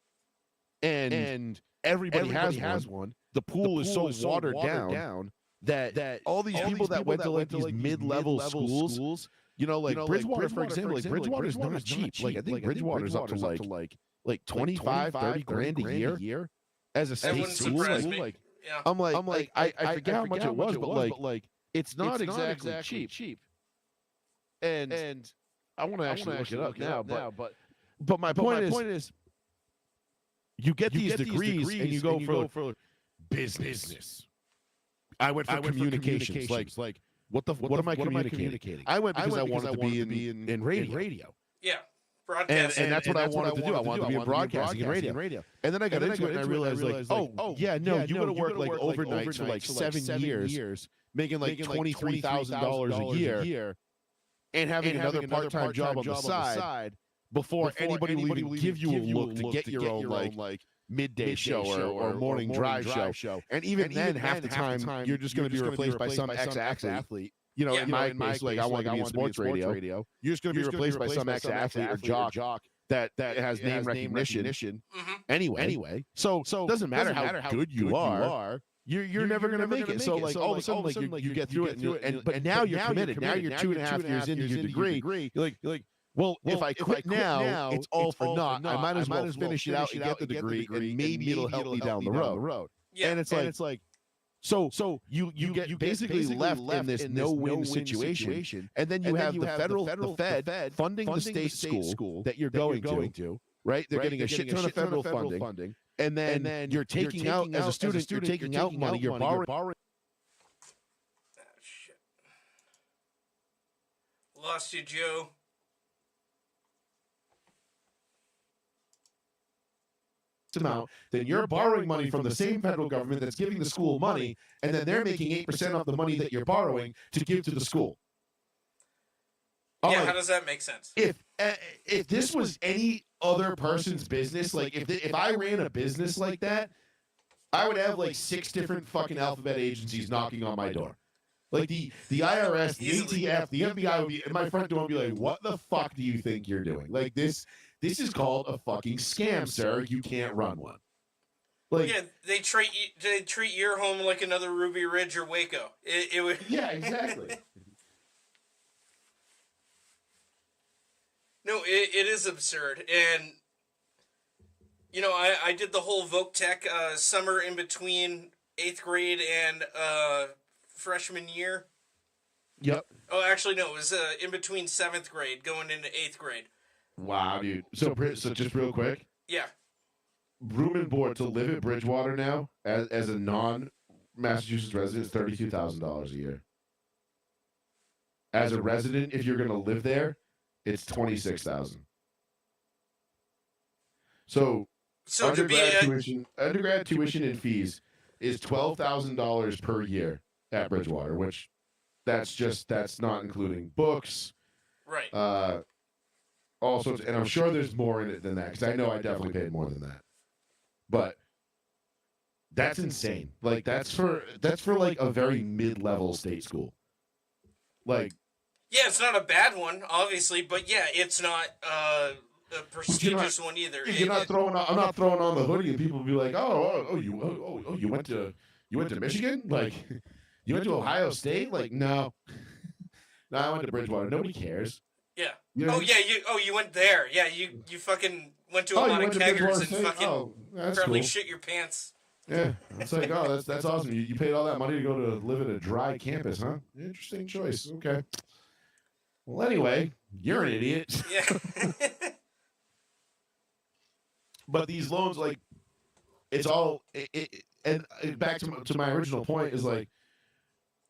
And everybody has one. The pool is so watered down that all these people that went to like these mid-level schools, like Bridgewater, for example, like Bridgewater's not cheap. Like I think Bridgewater's up to like 25, 30 grand a year as a state school. I'm like, I forget how much it was, but like it's not exactly cheap. And I want to actually look it up now, but my point is, you get these degrees and you go for business. I went for communications. Like what am I communicating? I went because I wanted to be in radio. Yeah. Broadcasting. And that's what I wanted to do. I wanted to be in broadcasting and radio. And then I got into it and I realized you got to work like overnight for like 7 years, making like $23,000 a year, and having another part-time job on the side before anybody will even give you a look to get your own like midday show or morning drive show. And even then, half the time you're just going to be replaced by some ex-athlete. In my case, like I want to be in sports radio. You're just going to be replaced by some ex-athlete or jock that has name recognition. Anyway, so it doesn't matter how good you are. you're never going to make it. So like all of a sudden, like you get through it, but now you're committed. Now you're 2.5 years into your degree. You're like, well, if I quit now, it's all for naught. I might as well finish it out and get the degree, and maybe it'll help me down the road. Yeah. And it's like. So you get basically left in this no-win situation, and then you have the Fed funding the state school that you're going to, right? They're getting a shit ton of federal funding, and then you're taking out, as a student, you're taking out money, you're borrowing. Oh, shit. Lost you, Joe. Amount, then you're borrowing money from the same federal government that's giving the school money, and then they're making 8% of the money that you're borrowing to give to the school. Yeah, how does that make sense? If this was any other person's business, like if I ran a business like that, I would have like 6 different fucking alphabet agencies knocking on my door. Like the IRS, the ATF, the FBI would be at my front door and be like, "What the fuck do you think you're doing? Like this is called a fucking scam, sir. You can't run one." Like, yeah, they treat your home like another Ruby Ridge or Waco. It would. Yeah, exactly. No, it is absurd, and you know, I did the whole Voc Tech summer in between 8th grade and freshman year. Yep. Oh, actually, no, it was in between 7th grade going into 8th grade. Wow, dude. So just real quick. Yeah. Room and board to live at Bridgewater now as a non-Massachusetts resident is $32,000 a year. As a resident, if you're going to live there, it's $26,000. So undergrad tuition and fees is $12,000 per year at Bridgewater, which that's not including books, right? All sorts, and I'm sure there's more in it than that, because I know I definitely paid more than that. But that's insane. Like that's for like a very mid-level state school. Like, yeah, it's not a bad one, obviously, but yeah, it's not a prestigious one either. I'm not throwing on the hoodie, and people will be like, you went to Michigan? Like, you went to Ohio State? Like, no. No, I went to Bridgewater. Nobody cares. Yeah. You know, you went there. Yeah, you fucking went to a lot of keggers and fucking probably shit your pants. Yeah, it's like, oh, that's awesome. You paid all that money to go to live at a dry campus, huh? Interesting choice. Okay. Well, anyway, you're an idiot. Yeah. But these loans, like, it's all and back to my original point is like,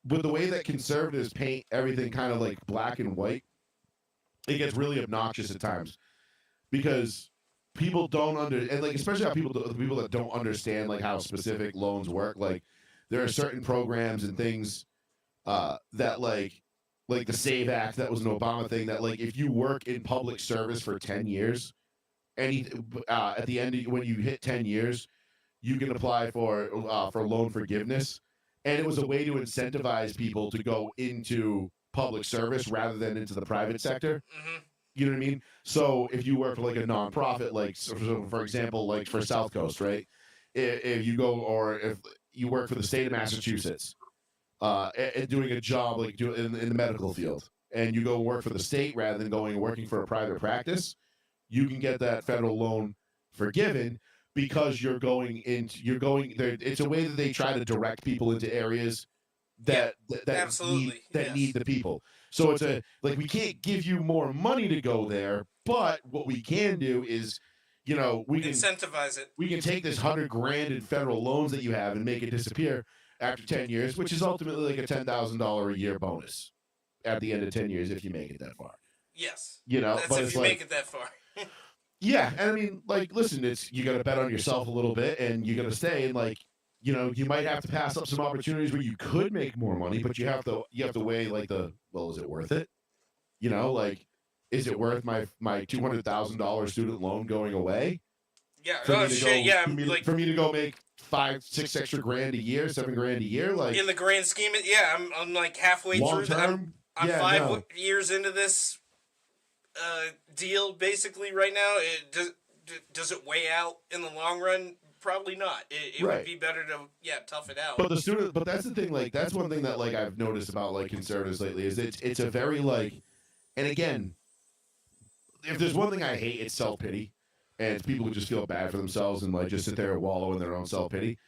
with the way that conservatives paint everything kind of like black and white, it gets really obnoxious at times because people don't and like, especially how people that don't understand like how specific loans work. Like, there are certain programs and things that like the SAVE Act, that was an Obama thing, that like if you work in public service for 10 years, at the end when you hit 10 years, you can apply for loan forgiveness. And it was a way to incentivize people to go into public service rather than into the private sector. Mm-hmm. You know what I mean? So if you work for like a nonprofit, like for example, like for South Coast, right? If you go, or if you work for the state of Massachusetts, and doing a job like in the medical field, and you go work for the state rather than going and working for a private practice, you can get that federal loan forgiven because you're going there. It's a way that they try to direct people into areas that need the people. So it's we can't give you more money to go there, but what we can do is, we can incentivize it. We can take this $100,000 in federal loans that you have and make it disappear after 10 years, which is ultimately like a $10,000 a year bonus at the end of 10 years if you make it that far. Yes. That's but if you make it that far. Yeah, and I mean, like, listen, you got to bet on yourself a little bit, and you got to stay, and like, you might have to pass up some opportunities where you could make more money, but you have to weigh like is it worth it? Like, is it worth my $200,000 student loan going away? Yeah. For me to go make $5-6 extra grand a year, $7,000 a year, like in the grand scheme, I'm like halfway long through. Term, I'm 5 years into this deal basically right now. Does it weigh out in the long run probably not. It Right. would be better to tough it out. But that's the thing. Like that's one thing that like I've noticed about like conservatives lately is it's a very like, and again, if there's one thing I hate, it's self pity, and it's people who just feel bad for themselves and like just sit there and wallow in their own self pity.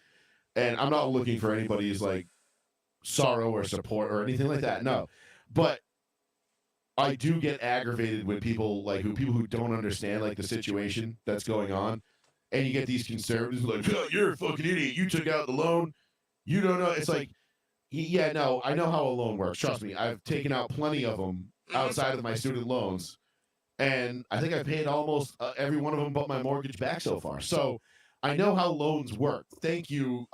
And I'm not looking for anybody's like sorrow or support or anything like that. No, but I do get aggravated when people who don't understand like the situation that's going on, and you get these conservatives like, oh, you're a fucking idiot. You took out the loan. You don't know. It's like, yeah, no, I know how a loan works. Trust me, I've taken out plenty of them outside of my student loans, and I think I've paid almost every one of them but my mortgage back so far. So I know how loans work. Thank you,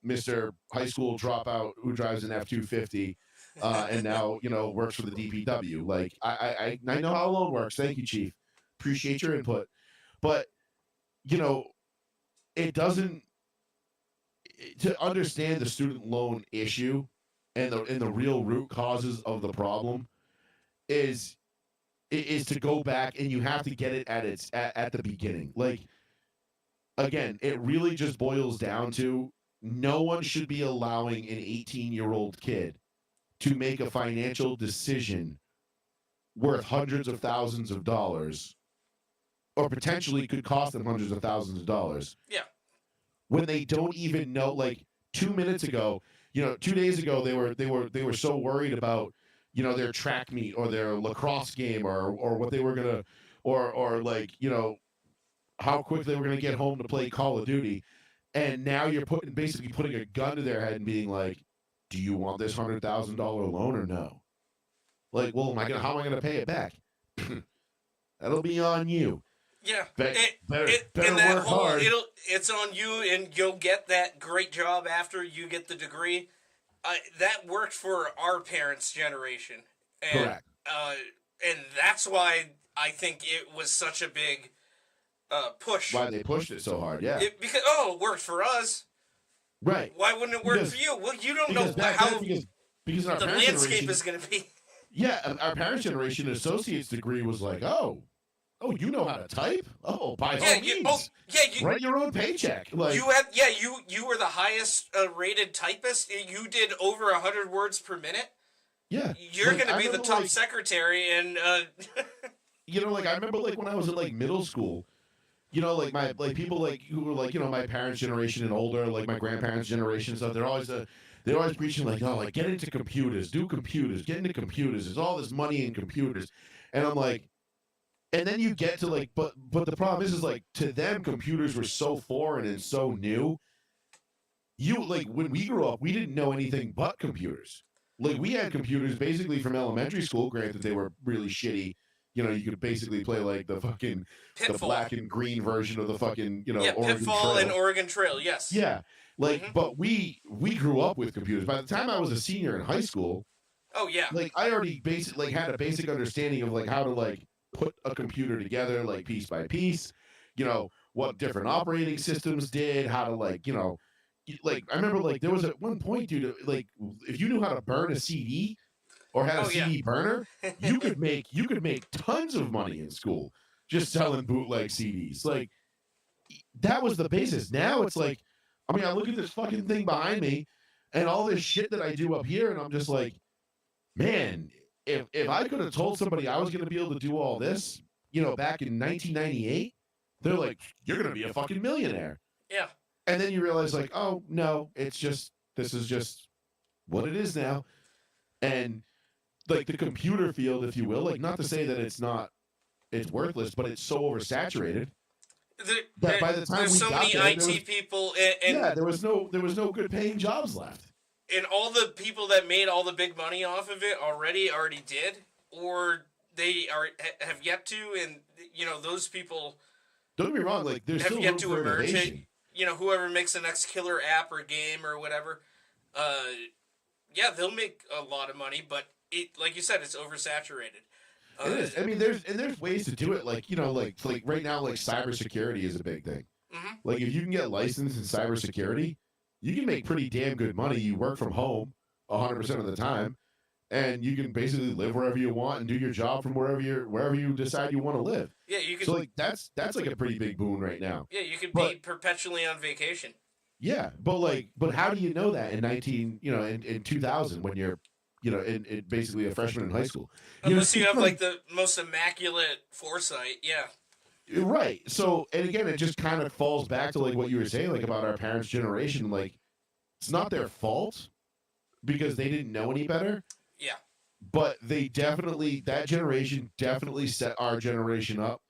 Mr. High School dropout who drives an F-250 and now works for the DPW. Like I know how a loan works. Thank you, Chief. Appreciate your input. But it doesn't, to understand the student loan issue and the real root causes of the problem is to go back, and you have to get it at the beginning. Like, again, it really just boils down to no one should be allowing an 18-year-old kid to make a financial decision worth hundreds of thousands of dollars, or potentially could cost them hundreds of thousands of dollars. Yeah. When they don't even know. Like 2 minutes ago, 2 days ago, they were so worried about their track meet or their lacrosse game or what they were gonna or like how quick they were gonna get home to play Call of Duty, and now you're basically putting a gun to their head and being like, do you want this $100,000 loan or no? Like, well, how am I gonna pay it back? That'll be on you. Yeah, better and that work whole, hard. It's on you, and you'll get that great job after you get the degree. That worked for our parents' generation, and, Correct. And that's why I think it was such a big push. Why they pushed it so hard? Yeah, because it worked for us. Right. Why wouldn't it work for you? Well, you don't know how because our the parents' landscape generation is going to be. Yeah, our parents' generation associate's degree was like, oh, you know how to type? Oh, by all means. Write your own paycheck. Like you were the highest rated typist. You did over 100 words per minute. Yeah, you're going to be the top secretary, and I remember when I was in middle school. My people who were my parents' generation and older, like my grandparents' generation and stuff. They're always preaching get into computers, do computers, get into computers. There's all this money in computers, and I'm like. And then you get to but the problem is to them computers were so foreign and so new. When we grew up, we didn't know anything but computers. We had computers basically from elementary school. Granted, they were really shitty. You could basically play the fucking Pitfall. The black and green version of the fucking Oregon Pitfall Trail. and Oregon Trail. Yes. Yeah, but we grew up with computers. By the time I was a senior in high school, oh yeah, I already had a basic understanding of how to put a computer together piece by piece, what different operating systems did, how to I remember there was at one point, dude, if you knew how to burn a CD or had a CD burner, you could make tons of money in school just selling bootleg CDs. That was the basis. Now it's I look at this fucking thing behind me and all this shit that I do up here, and I'm just man, if I could have told somebody I was going to be able to do all this, back in 1998, they're like, you're going to be a fucking millionaire. Yeah. And then you realize oh, no, this is just what it is now. And the computer field, if you will, not to say that it's worthless, but it's so oversaturated. That by the time there's we so got many there, IT people, and there was no good paying jobs left. And all the people that made all the big money off of it already did, or they have yet to, and those people. Don't get me wrong, there's have still yet room to for emerge. innovation. Whoever makes the next killer app or game or whatever, they'll make a lot of money, but like you said, it's oversaturated. It is. I mean, there's ways to do it. Right now, cybersecurity is a big thing. Mm-hmm. If you can get licensed in cybersecurity, you can make pretty damn good money. You work from home 100% of the time, and you can basically live wherever you want and do your job from wherever you decide you want to live. Yeah, you could. So like that's like a pretty big boon right now. Yeah, you could be perpetually on vacation. Yeah, but how do you know that in in 2000 when you're in basically a freshman in high school? Unless you have like the most immaculate foresight. Yeah. Right. So, and again, it just kind of falls back to like what you were saying, like about our parents' generation. Like, it's not their fault because they didn't know any better. Yeah. But that generation definitely set our generation up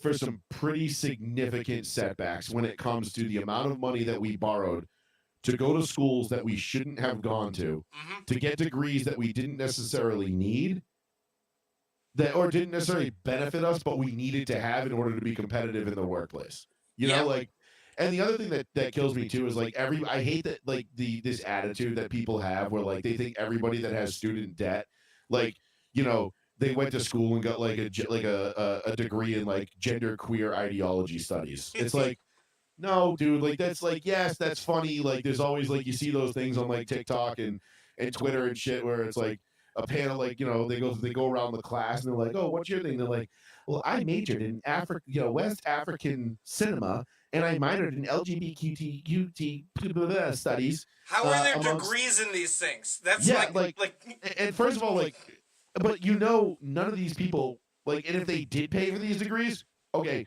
for some pretty significant setbacks when it comes to the amount of money that we borrowed to go to schools that we shouldn't have gone to get degrees that we didn't necessarily need. Or didn't necessarily benefit us, but we needed to have in order to be competitive in the workplace. You know, like, and the other thing that kills me too is like I hate that like this attitude that people have where like they think everybody that has student debt, like, they went to school and got like a degree in like gender queer ideology studies. It's like, no, dude, like that's like, yes, that's funny. Like there's always like you see those things on like TikTok and Twitter and shit where it's like a panel, like, they go around the class and they're like, oh, what's your thing? They're like, well, I majored in West African cinema and I minored in LGBTQT studies. How are there degrees in these things? That's like and first of all, like, but none of these people, like, and if they did pay for these degrees, okay,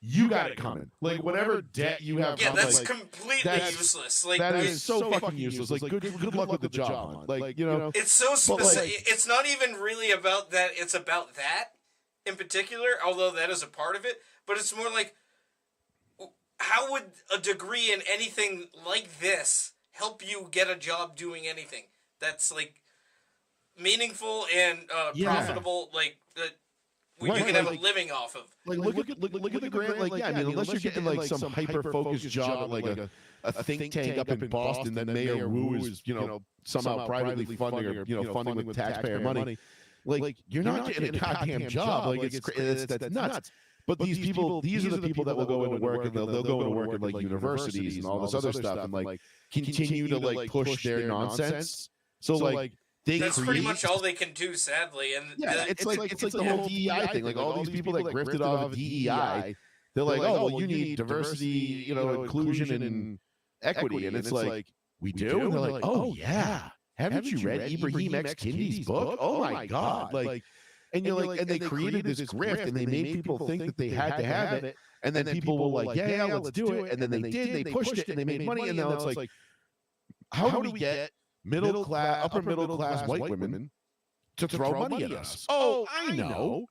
you got it coming. Like, whatever debt you have, that's completely useless. Like, that is so fucking useless. Like, good luck with the job, man. Like, it's so specific. Like, it's not even really about that. It's about that in particular, although that is a part of it. But it's more like, how would a degree in anything like this help you get a job doing anything that's like meaningful and profitable? Like you can have a living off of. Like look at the grant. Like, yeah, I mean, unless you're getting like some hyper focused job at like a think tank up in Boston that Mayor Wu is somehow privately funding or funding with taxpayer money. Like you're not getting a goddamn job. Like that's nuts. But these are the people that will go into work and they'll go into work at like universities and all this other stuff and like continue to like push their nonsense. So like. That's pretty much all they can do, sadly. And it's like the whole DEI thing. Like all these people that grifted off of DEI, they're like, oh, well, you need diversity, inclusion and equity. And it's like, we do? And they're like, oh, yeah. Haven't you read Ibrahim X. Kendi's book? Oh, my God. Like, and you're like, and they created this grift and they made people think that they had to have it. And then people were like, yeah, let's do it. And then they did, they pushed it and they made money. And now it's like, how do we get upper middle class white women to throw money at us? Oh, I know.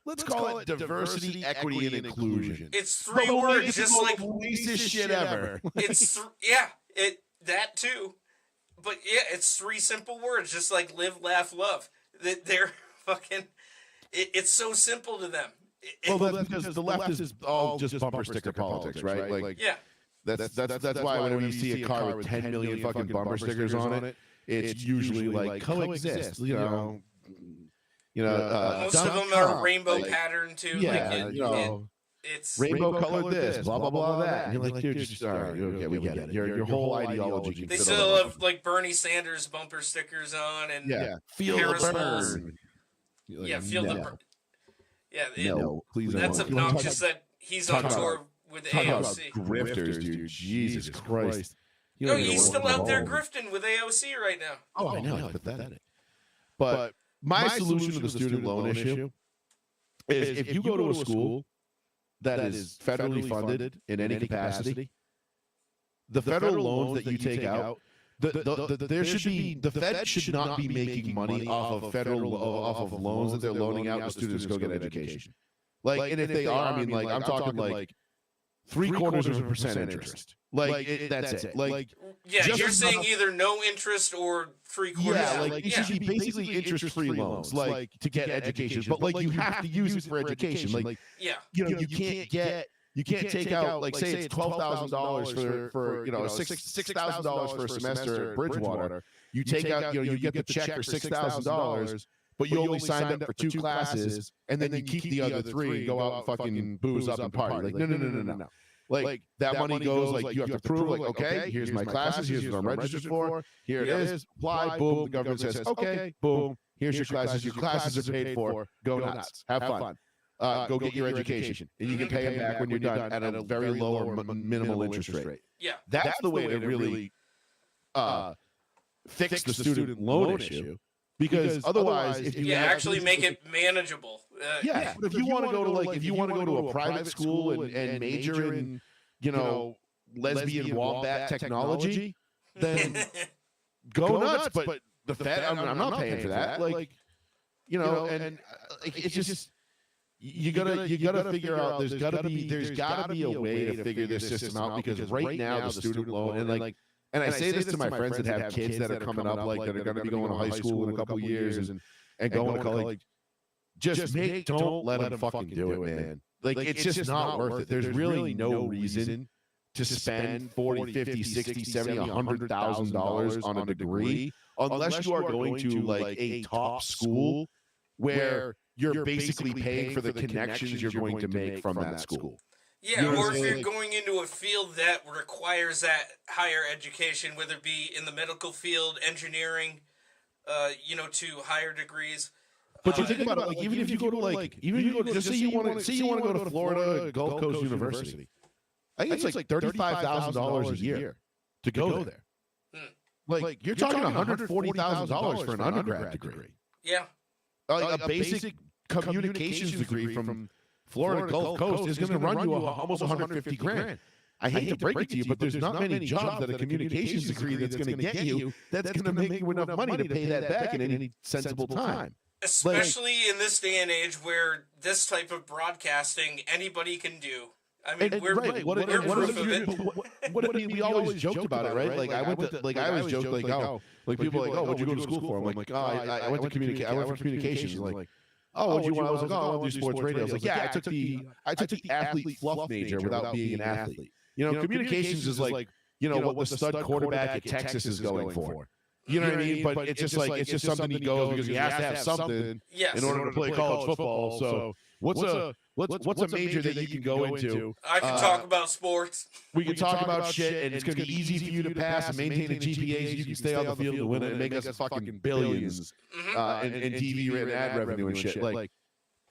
Let's call it diversity, equity, and inclusion. It's three words, just like the racist shit ever. It's that too, but yeah, it's three simple words, just like live, laugh, love. They're fucking. It's so simple to them. Well, that's because the left is all just bumper sticker politics, right? Like, yeah. That's why whenever you see a car with 10 million fucking bumper stickers on it, it's usually like coexist, most of them are rainbow pattern too. Yeah, like it's rainbow colored this, blah blah blah that. And you're like, dude, just all right, okay, we get it. Your whole ideology. They still have like Bernie Sanders bumper stickers on, and feel the burn. Feel the burn. Yeah, no, please. That's obnoxious that he's on tour with AOC. Grifters, dude. Jesus Christ. He's still out there grifting with AOC right now. Oh, I know. It's pathetic. But my solution to the student loan issue is if you go to a school that is federally funded in any capacity, the federal loans that you take out, the Fed should not be making money off of loans that they're loaning out to students to go get education. Like, and if they are, I mean, like, I'm talking like 0.75% interest. That's it. Like, yeah, you're saying either no interest or 3/4. Yeah, like it should be basically interest-free loans, like to get education. But like you have to use it for education. Like, you can't take out, like, say it's $12,000 for $6,000 for a semester at Bridgewater. You take out, you get the check for $6,000. But you only signed up for 2 classes, and then you keep the other 3 and go out and fucking booze up and party. Like, no. Like that money goes like you have to prove like, okay, here's my classes, here's what I'm registered for, here it is, apply, boom. The government says, okay, boom, here's your classes. Your classes are paid for. Go nuts, have fun. Go get your education, and you can pay them back when you're done at a very low or minimal interest rate. Yeah, that's the way to really fix the student loan issue. Because otherwise, if you actually make it manageable. But if you want to go to if you want to go to a private school and major in, lesbian wombat technology, then go nuts. But the Fed, I'm not paying for that. And it's just you gotta figure out. There's gotta be a way to figure this system out, because right now the student loan and I say this to my friends that have kids that are coming up, that are going to be going to high school in a couple years and going to college. Don't let them fucking do it, man. It's just not worth it. There's really no reason to spend $40, $50, $60, $70, $100,000 on a degree unless you are going to a top school where you're basically paying for the connections you're going to make from that school. Yeah, or if you're going into a field that requires that higher education, whether it be in the medical field, engineering, to higher degrees. But you think about it, even if you go to just say you want to go to Florida Gulf Coast University, I think it's like $35,000 a year to go there. You're talking $140,000 for an undergrad degree. Yeah, a basic communications degree from Florida Gulf Coast is going to run you almost $150,000. I hate to break it to you, but there's not many jobs that a communications degree that's going to get you that's going to make you enough money to pay that back in any sensible time. Especially in this day and age where this type of broadcasting anybody can do. I mean, we're proof of it. We always joked about it, right? I always joked people are like, what'd you go to school for? I'm like, I went to communications. What'd you want? I was like, I want to do sports radio. I was like, I took the athlete fluff major without being an athlete. Communications is what the stud quarterback at Texas is going for. You know what I mean? But it's just something he goes because he has to have something in order to play college football. So what's a major that you can go into? I can talk about sports. We can talk about shit, and it's going to be easy for you to pass and maintain a GPA so you can stay on the field to win it and make us fucking billions in TV and ad revenue and shit.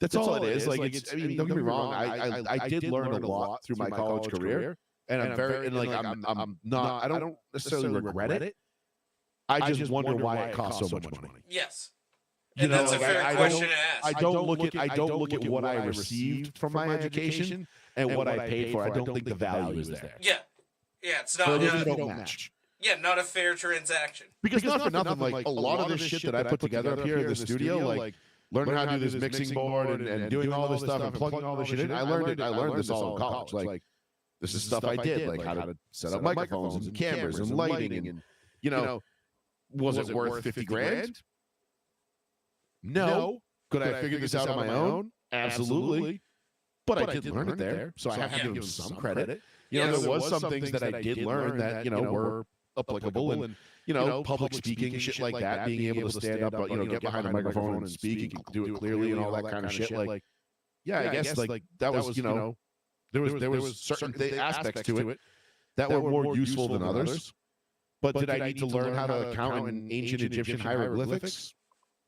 That's all it is. Don't get me wrong. I did learn a lot through my college career, and I'm very I'm not. I don't necessarily regret it. I just wonder why it costs so much money. Yes. And that's a fair question to ask. I don't look at what I received from my education and what I paid for. I don't think the value is there. Yeah. Yeah, it's not don't match. Yeah, not a fair transaction. Because not for nothing, a lot of this shit that I put together up here in the studio, learning how to do this mixing board and doing all this stuff and plugging all this shit in, I learned this all in college. This is stuff I did, how to set up microphones and cameras and lighting and, was it worth $50,000? No. Could I figure this out on my own? Absolutely. But I did learn it there, so I have to give him some credit. There was some things that I did learn that, were applicable, and, public speaking, shit like that, being able to stand up, get behind a microphone and speak and do it clearly and all that kind of shit. I guess that was, there was certain aspects to it that were more useful than others. But did I need to learn how to count in ancient Egyptian hieroglyphics?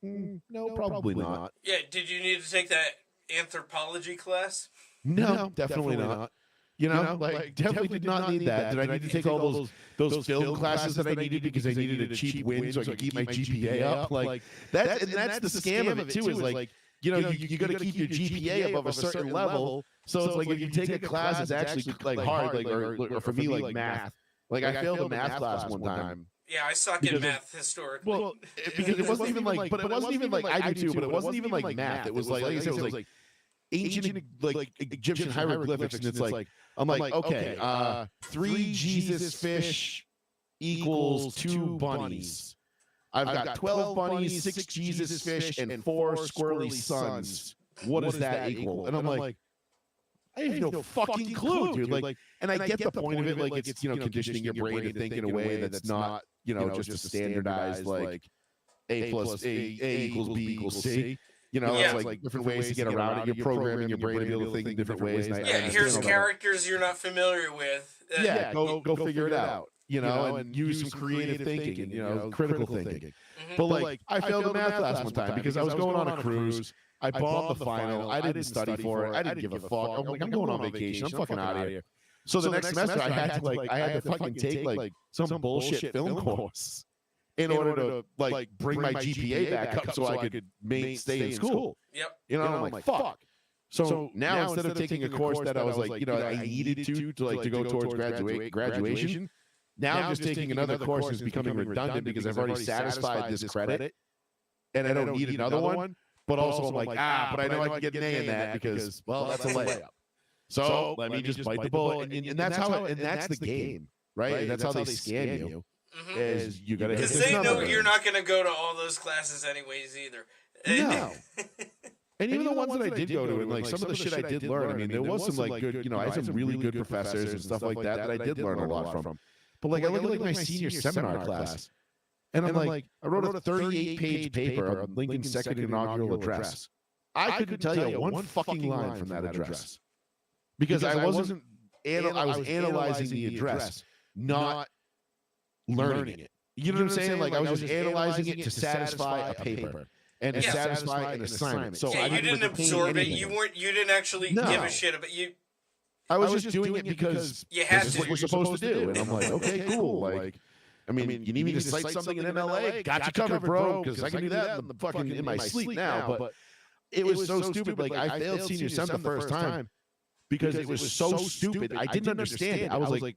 No, probably not. Yeah, did you need to take that anthropology class? No, definitely not. Definitely did not need that. Did I need to take all those film classes that I needed because I needed a cheap win so I could keep my GPA up? That's the scam of it too. Is you got to keep your GPA above a certain level. So it's if you take a class that's actually hard, or for me math. I failed a math class one time. Yeah, I suck at math historically. Well, because it wasn't even but it wasn't even I do too, but it wasn't even math. It was like I said, it was ancient Egyptian hieroglyphics, and it's I'm okay, 3 Jesus fish equals 2 bunnies. I've got 12 bunnies, 6 Jesus fish, and 4 squirrely sons. What does that equal? And I'm I have no fucking clue, dude. And I get the point of it. It's conditioning your brain to think in a way that's not just a standardized A equals B equals C. You know, Yeah. it's like different ways to get around it. You're programming your brain to be able to think in different ways. And I Yeah, understand here's all that. characters you're not familiar with. Yeah, go figure it out. You know, and use some creative thinking and, you know, critical thinking. Mhm. But like, I failed a math class one time because I was going on a cruise. I bombed the final. I didn't study for it. I didn't give a fuck. I'm like, I'm going on vacation. I'm fucking out of here. So the next semester, I had to fucking take like some bullshit film course in order to like bring my GPA back up so I could stay in school. Yep. You know, I'm like, fuck. So now instead of taking a course that I was like, you know, I needed to go towards graduation, now I'm just taking another course that's becoming redundant because I've already satisfied this credit, and I don't need another one. But also I'm like, but I know I can get an A in that because, well, that's a layup. So let me just bite the bullet, and that's how, and that's the game, right? And that's how they scam you. Mhm. Is you gotta hit Because this they know number. you're not going to go to all those classes anyways either. No. And even the ones that I did go to, and like some of the shit I did learn, I mean, there was some like good, you know, I had some really good professors and stuff like that I did learn a lot from. But like I look at like my senior seminar class, and I'm like, I wrote a 38-page paper on Lincoln's second inaugural address. I couldn't tell you one fucking line from that address because I was analyzing the address, not learning it. You know what I'm saying? Like I was just analyzing it to satisfy a paper and satisfy an assignment. So yeah, I you didn't absorb it. anything. You didn't actually give a shit about you. I was just doing it because You had this is to. what we're supposed to do. And I'm like, okay, cool. Like, I mean, you need me to cite something in MLA? Got you covered, bro. Because I can do that in my sleep now. But it was so stupid. Like I failed senior sem the first time because it was so stupid. I didn't understand it. I was like,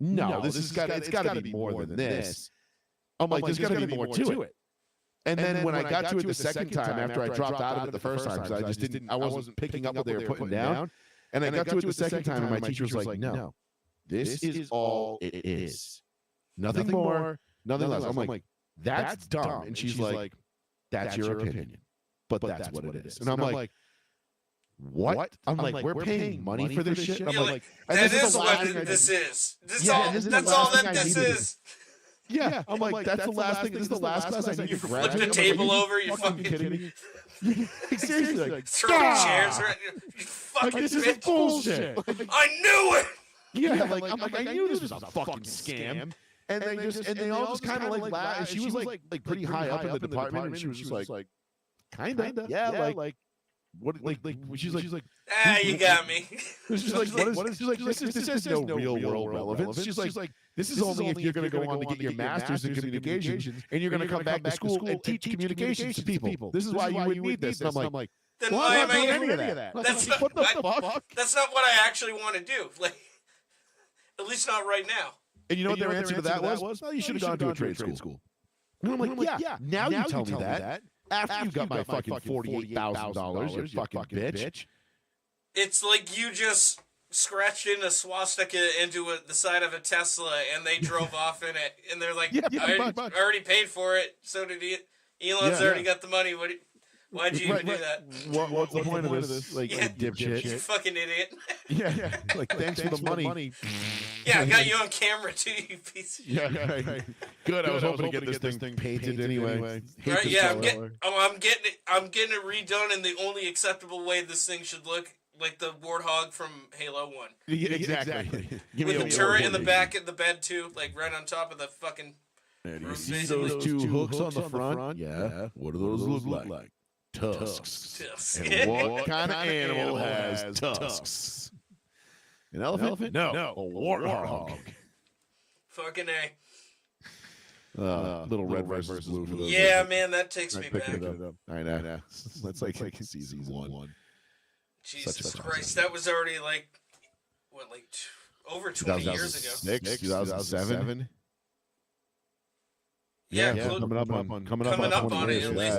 no, it's got to be more than this. I'm like, there's got to be more to it. And then when I got to it the second time after I dropped out of it the first time because I wasn't picking up what they were putting down. And I got to it the second time and my teacher was like, no, this is all it is. Nothing more, nothing less. I'm like, that's dumb. And she's like, that's your opinion. But that's what it is. And I'm like, what? I'm like, we're paying money for this shit? I'm like, that is what this is. That's all that this is. Yeah, I'm like, that's the last thing. This is the last class I need to graduate. You flip the table over. You fucking kidding me? Seriously, like, throw chairs. Right? You fucking this is bitch. bullshit. I knew it. Yeah, like I knew this was a fucking scam. And they all just kind of like laughed. And she was like pretty high up in the department, and she was just like, kinda, yeah, like. What she's like you got me. She's like, she's like, this is no real world relevance. She's like, this is only if you're going to go on to get your master's in communications and you're going to come back to school and teach communications to people. This is why you would need this. And I'm like, then well, why I'm not am I doing any of that. That's not, what the fuck? That's not what I actually want to do. Like, at least not right now. And you know what their answer to that was? Well, you should have gone to a trade school. And I'm like, yeah. Now you tell me that. After you got my fucking $48,000, you fucking bitch. It's like you just scratched in a swastika into the side of a Tesla, and they drove off in it, and they're like, I already paid for it. So did he. Elon's already got the money. Why'd you even do that? What's the point of this? Like, dipshit. You fucking idiot. Yeah. Like, thanks for the money. Yeah, I got you on camera too, you piece of shit. Yeah. Good. I was hoping to get this thing painted anyway. Right? Yeah, I'm getting it redone in the only acceptable way this thing should look, like the Warthog from Halo 1. Yeah, exactly. With the turret in the back of the bed too, like right on top of the fucking. And you see those two hooks on the front? Yeah. What do those look like? Tusks. And what kind of animal has tusks? An elephant? No, a warthog. Fucking A. Little red versus blue. For those yeah, man, that takes me back. I know. That's like season one. Jesus Christ, that was already like, what, like over 20 years ago. 2007. Yeah, coming up on it. At least,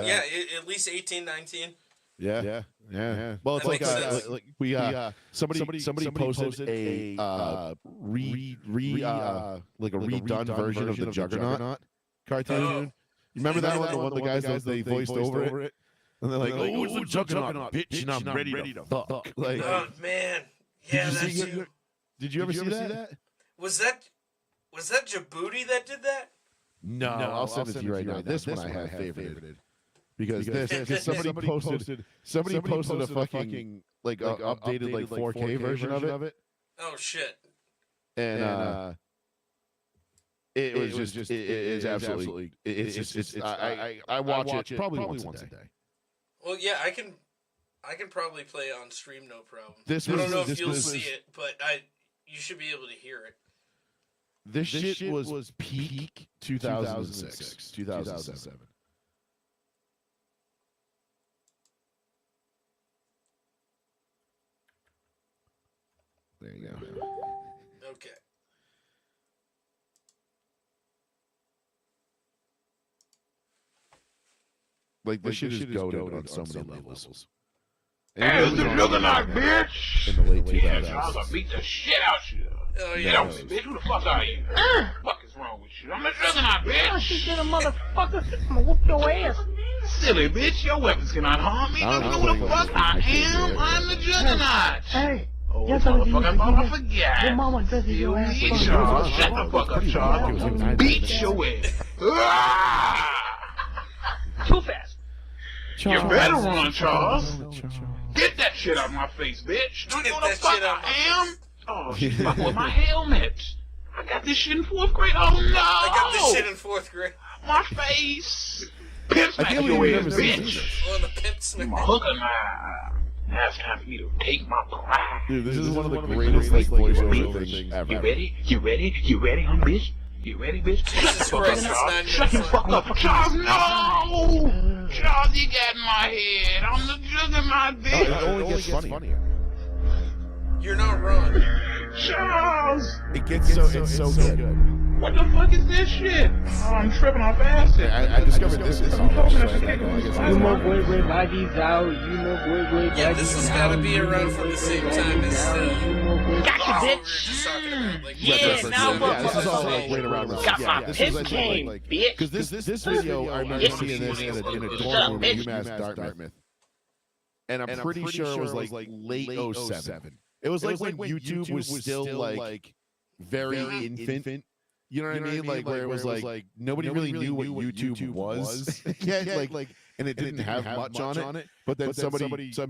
at least 18, 19. Yeah. Well, it's like somebody posted a like a redone version of the Juggernaut cartoon. Oh. You remember that one? The one the guys that they voiced over it, and they're like, "Oh, it's the Juggernaut, bitch, and I'm ready to fuck." Like, oh man, yeah, that's you. Did you ever see that? Was that Djibouti that did that? No, I'll send it to you right now. This one I have favorited because somebody posted a fucking like updated like 4K version of it. Oh shit! And it was just it's absolutely I watch it probably once a day. Well, yeah, I can probably play it on stream, no problem. I don't know if you'll see it, but you should be able to hear it. This shit was peak 2006, 2007. There you go. Okay. Like this shit is goated on so many levels. Hey, it's the Juggernaut, bitch! In the late 2000s. Yeah, I was gonna beat the shit out you. Oh, Get yeah. off me, bitch. Who the fuck are you? What the fuck is wrong with you? I'm the Juggernaut, bitch! Shit, a motherfucker. I'm gonna whoop your ass. Silly bitch, your weapons cannot harm me. You know who the fuck I am? I'm the Juggernaut! Hey. Oh, Yes, motherfucker, I thought I forgot. Your mama dresses your ass. You Charles, shut the fuck up, Charles. Beat your ass. Too fast. You better run, Charles. Get that shit out of my face, bitch. Don't you know the fuck I am? Oh, she's fucking with my helmet. I got this shit in 4th grade. Oh, no. I got this shit in 4th grade. My face. Pimp smack your ass, bitch. Oh, the pimp smack. My hooker now. Now it's time for me to take my pride. Dude, this is one of the greatest like voiceover things ever. You ready? You ready? You ready, bitch? You ready, bitch? Jesus Christ, it's 9 Shut the minutes fuck up, Charles. No! Charles, you got in my head. I'm the Juggernaut, bitch. It only gets funnier. You're not wrong. Charles! It's so good. What the fuck is this shit? Oh, I'm tripping off acid. I discovered this. You know, boy, baggies out. You know, boy, baggies out. Yeah, this has got to be around from the same time as Gotcha, we were bitch. just talking about. Like, Yeah, now yeah, this is all motherfucker. like right around. Got my this pimp is game, like bitch. because this video I remember seeing this in a dorm room at UMass Dartmouth, and I'm pretty sure it was like late 07. It was like when YouTube was still like very infant. You know what I mean? Like where it was like nobody really knew what YouTube was. Yeah, like and it didn't have much on it. But then some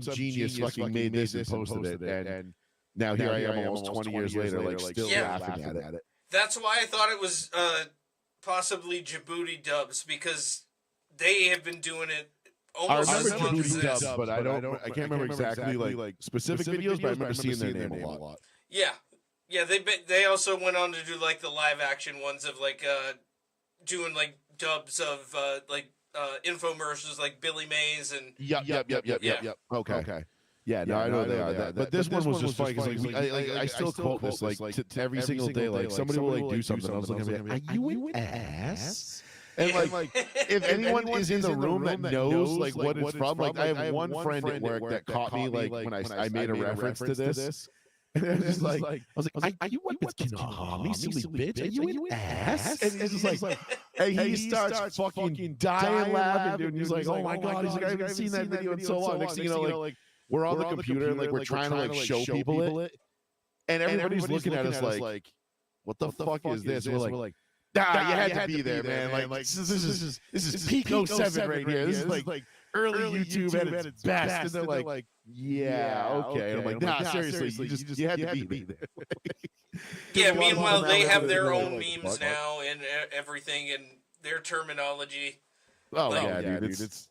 genius fucking made this and posted it, and now here I am almost 20 years later, like still laughing at it. That's why I thought it was possibly Djibouti dubs, because they have been doing it almost I as remember long as Djibouti this. dubs, but I can't remember exactly like specific videos, but I remember seeing their name a lot. Yeah, they also went on to do like the live action ones of like doing like dubs of like infomercials like Billy Mays and Yep. Okay. Yeah, no, I know they are. But this one was just funny because like, I still quote this like to every single day. Like somebody will like do something, I was looking at me, are you an ass? And like, if anyone is in the room that knows like what it's from, like I have one friend at work that caught me like when I made a reference to this. And it was just like, I was like, are you what can harm me, silly bitch? Are you an ass? And it's just like, and he starts fucking dying laughing, dude. And he's like, oh my God. He's like, I haven't seen that video in so long. Next thing you know, like, we're on the computer and like we're trying to like show people it. And everybody's looking at us like, what the fuck is this? We're like, nah, you had to be there, man. Like this is peak 07 right here. This is like early YouTube at its best. And they're like, yeah, okay. And I'm like, nah, seriously, you had to be there. yeah. Meanwhile, they have their own memes now and everything and their terminology. Oh yeah, dude. It's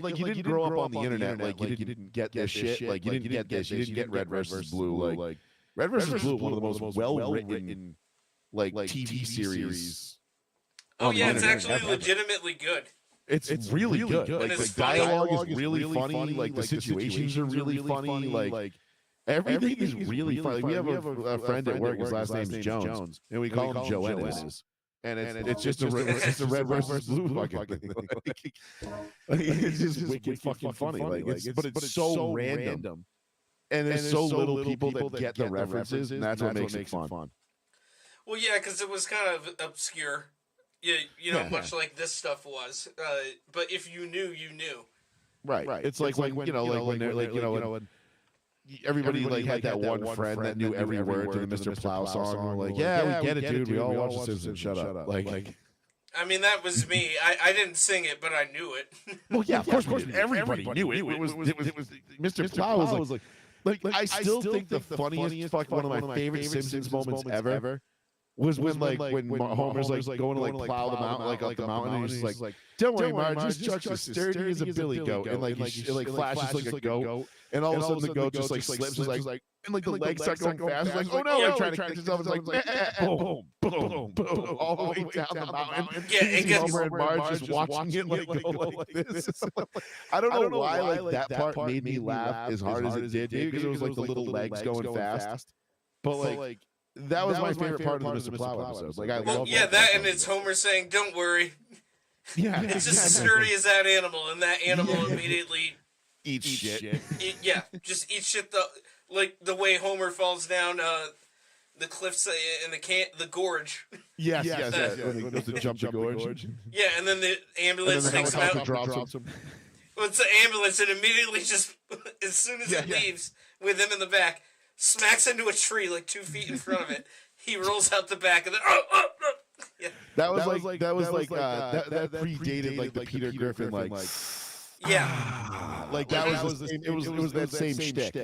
like you didn't grow up on the internet. Like you didn't get this shit. Like you didn't get this. You didn't get Red versus Blue. Like Red versus Blue, one of the most well-written like TV series. Oh yeah, it's actually legitimately good. It's really good. Like the dialogue is really funny. Like the situations are really funny. Like everything is really funny. We have a friend at work. His last name is Jones, and we call him Joe Ennis. And it's just a Red versus Blue fucking thing. It's just wicked fucking funny. But it's so random, and there's so little people that get the references, and that's what makes it fun. Well, yeah, because it was kind of obscure. You know, much like this stuff was. But if you knew, you knew. Right. It's like when when everybody like had that one friend that knew every word to the Mr. Plow song. We're like, yeah, we get it, dude. We all watch The Simpsons. Shut up. Like, I mean, that was me. I didn't sing it, but I knew it. Well, yeah, of course, everybody knew it. It was Mr. Plow was like I still think the funniest one of my favorite Simpsons moments ever was when Homer's going to plow the mountain up the mountain, and he's just like, "Don't worry, Marge, this truck's as sturdy as a billy goat," and it flashes like a goat, and all of a sudden the goat just slips, and the legs start going fast, "Oh no!" They're trying to catch himself. It's like boom, boom, boom, all the way down the mountain. Yeah, it gets Homer and Marge just watching it go like this. I don't know why that part made me laugh as hard as it did, maybe because it was the little legs going fast, but that was my favorite part of the Mr. Plow episode. I love that, and it's Homer saying, "Don't worry." Yeah, it's just as sturdy as that animal, and that animal immediately eats shit. Just eats shit. The way Homer falls down the cliffs in the gorge. Yes. When he goes to jump the gorge. Yeah, and then the ambulance takes him out. Drops him. Well, it's the ambulance, and immediately just as soon as it leaves with him in the back, smacks into a tree 2 feet in front of it. He rolls out the back, and then yeah. That predated the Peter Griffin yeah. That was it was that same shtick.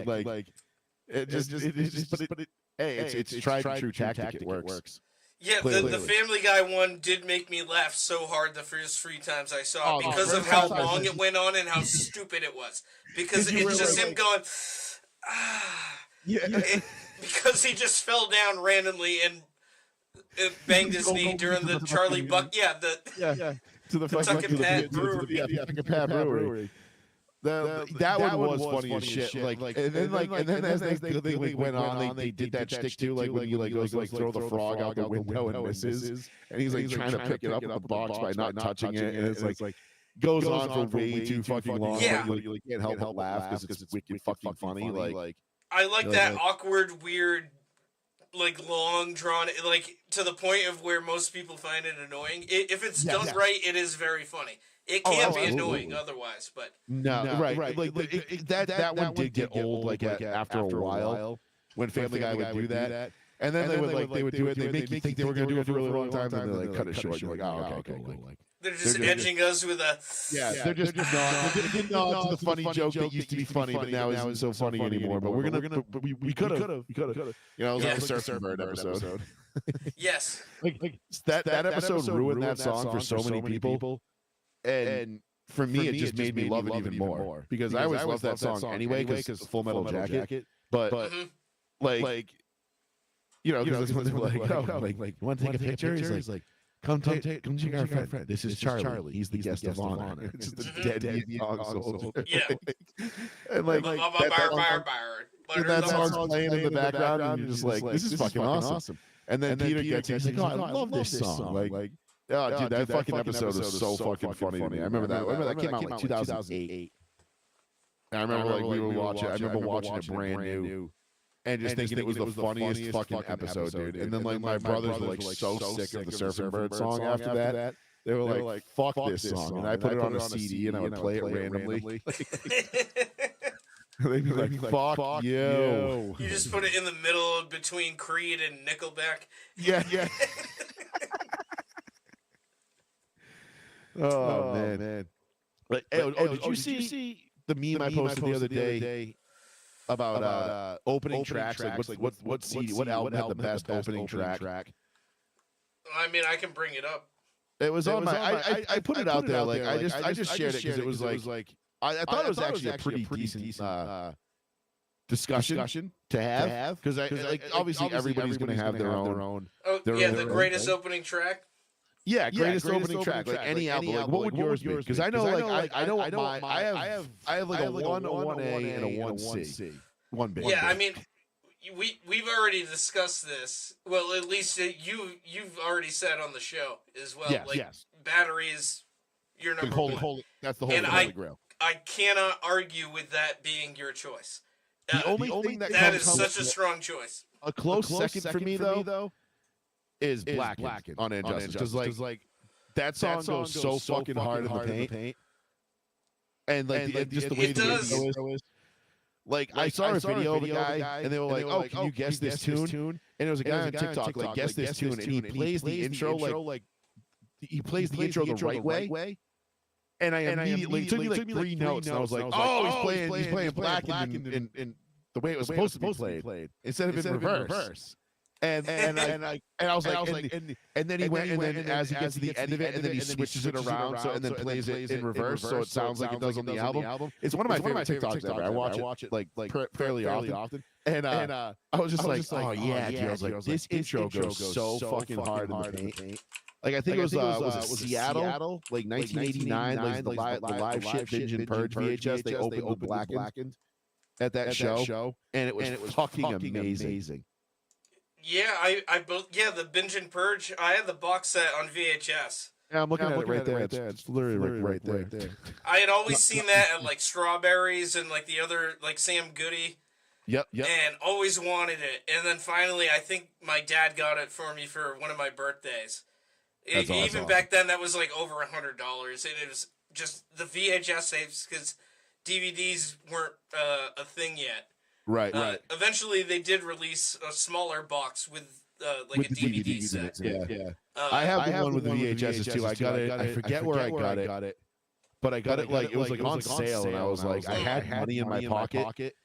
It's tried and true tactic. It works. Yeah, the Family Guy one did make me laugh so hard the first 3 times I saw it because of how long it went on and how stupid it was. Because it's just him going, because he just fell down randomly and banged his knee during the Charlie Buck. Yeah, to the Kentucky Pat Brewery. Brewery. That one was funny as shit. And then as they went on, they did that shtick too. When he goes to throw the frog out the window and misses, and he's trying to pick it up in the box by not touching it, and it's goes on for way too fucking long. Yeah, you can't help but laugh because it's wicked fucking funny. I like that awkward, weird, long drawn, to the point of where most people find it annoying. If it's done right, it is very funny. It can't be annoying otherwise, but no, right. That one did get old. After a while, when Family Guy would do that, and then they would do it. They make you think they were going to do it for a really long time, and they cut it short. You're like, oh, okay, cool. They're just edging us with a. Yeah, they're just not. They're getting on to the funny joke that used to be funny, but now isn't so funny anymore. But we're gonna. We could have. You know, it was like the Surfing Bird episode. Yes. That episode ruined that song for so many people. And for me, it just made me love it even more because I always loved that song anyway because Full Metal Jacket. But you know, because when they're you want to take a picture? He's like, come check our friend. This is Charlie. He's the guest of honor. It's just a dead young soldier. Yeah. And that song's playing in the background, and you're just like, this is fucking awesome. And then Peter gets it. He's like, oh, I love this song. Oh, dude, that fucking episode is so fucking funny to me. I remember that came out 2008. And I remember we were watching. I remember watching it brand new, and just thinking it was the funniest fucking episode, dude. And then my brothers were so sick of the Surfing Bird song after that. They were like, "Fuck this song," and I put it on a CD and I would play it randomly. They'd be like, "Fuck you!" You just put it in the middle between Creed and Nickelback. Yeah. Oh man! Did you see the meme I posted the other day about opening tracks? What CD? What album had the best opening track? I mean, I can bring it up. It was on my. I put it out there. I just shared it because it was like I thought it was actually a pretty decent discussion to have because obviously everybody's going to have their own. Oh yeah, the greatest opening track. Yeah, greatest opening track, any album. What would yours be? Because I know, I have like a 1, a 1A, and a 1C, 1B. Yeah, I mean, we've already discussed this. Well, at least you've already said on the show as well. Yes. Battery is your number one. That's the holy grail. I cannot argue with that being your choice. The only thing that is such a strong choice. A close second for me though. Is Blackened on Injustice because that song goes so fucking hard in the paint, and just the way it is. I saw a video of a guy, and they were like, "Oh, can you guess this tune?" And it was a guy on TikTok, guess this tune, and he plays the intro he plays the intro the right way. And I immediately, it took me like three notes, and I was like, oh, he's playing Blackened in the way it was supposed to be played instead of in reverse. And I was like, and then he went, and then as he gets to the end of it, and then he switches it around, so and then plays it in reverse, so it sounds like it does on the album. It's one of my favorite TikToks ever. I watch it like fairly often. And I was just like, oh yeah, dude. I was like, this intro goes so fucking hard in the paint. Like I think it was Seattle, like 1989, like the live shit Binge and Purge VHS. They opened with Blackened at that show, and it was fucking amazing. Yeah, I the Binge and Purge. I had the box set on VHS. Yeah, I'm looking at it right there. It's literally like right there. I had always seen that at like Strawberries and like the other like Sam Goody. Yep. And always wanted it. And then finally, I think my dad got it for me for one of my birthdays. Even back then, that was like over $100. And it was just the VHS tapes because DVDs weren't a thing yet. Right. Eventually, they did release a smaller box with like a DVD set. Yeah. I have the one with the VHSs too. I got it. I forget where I got it, but I got it like it was like on sale, and I was like, I had money in my pocket,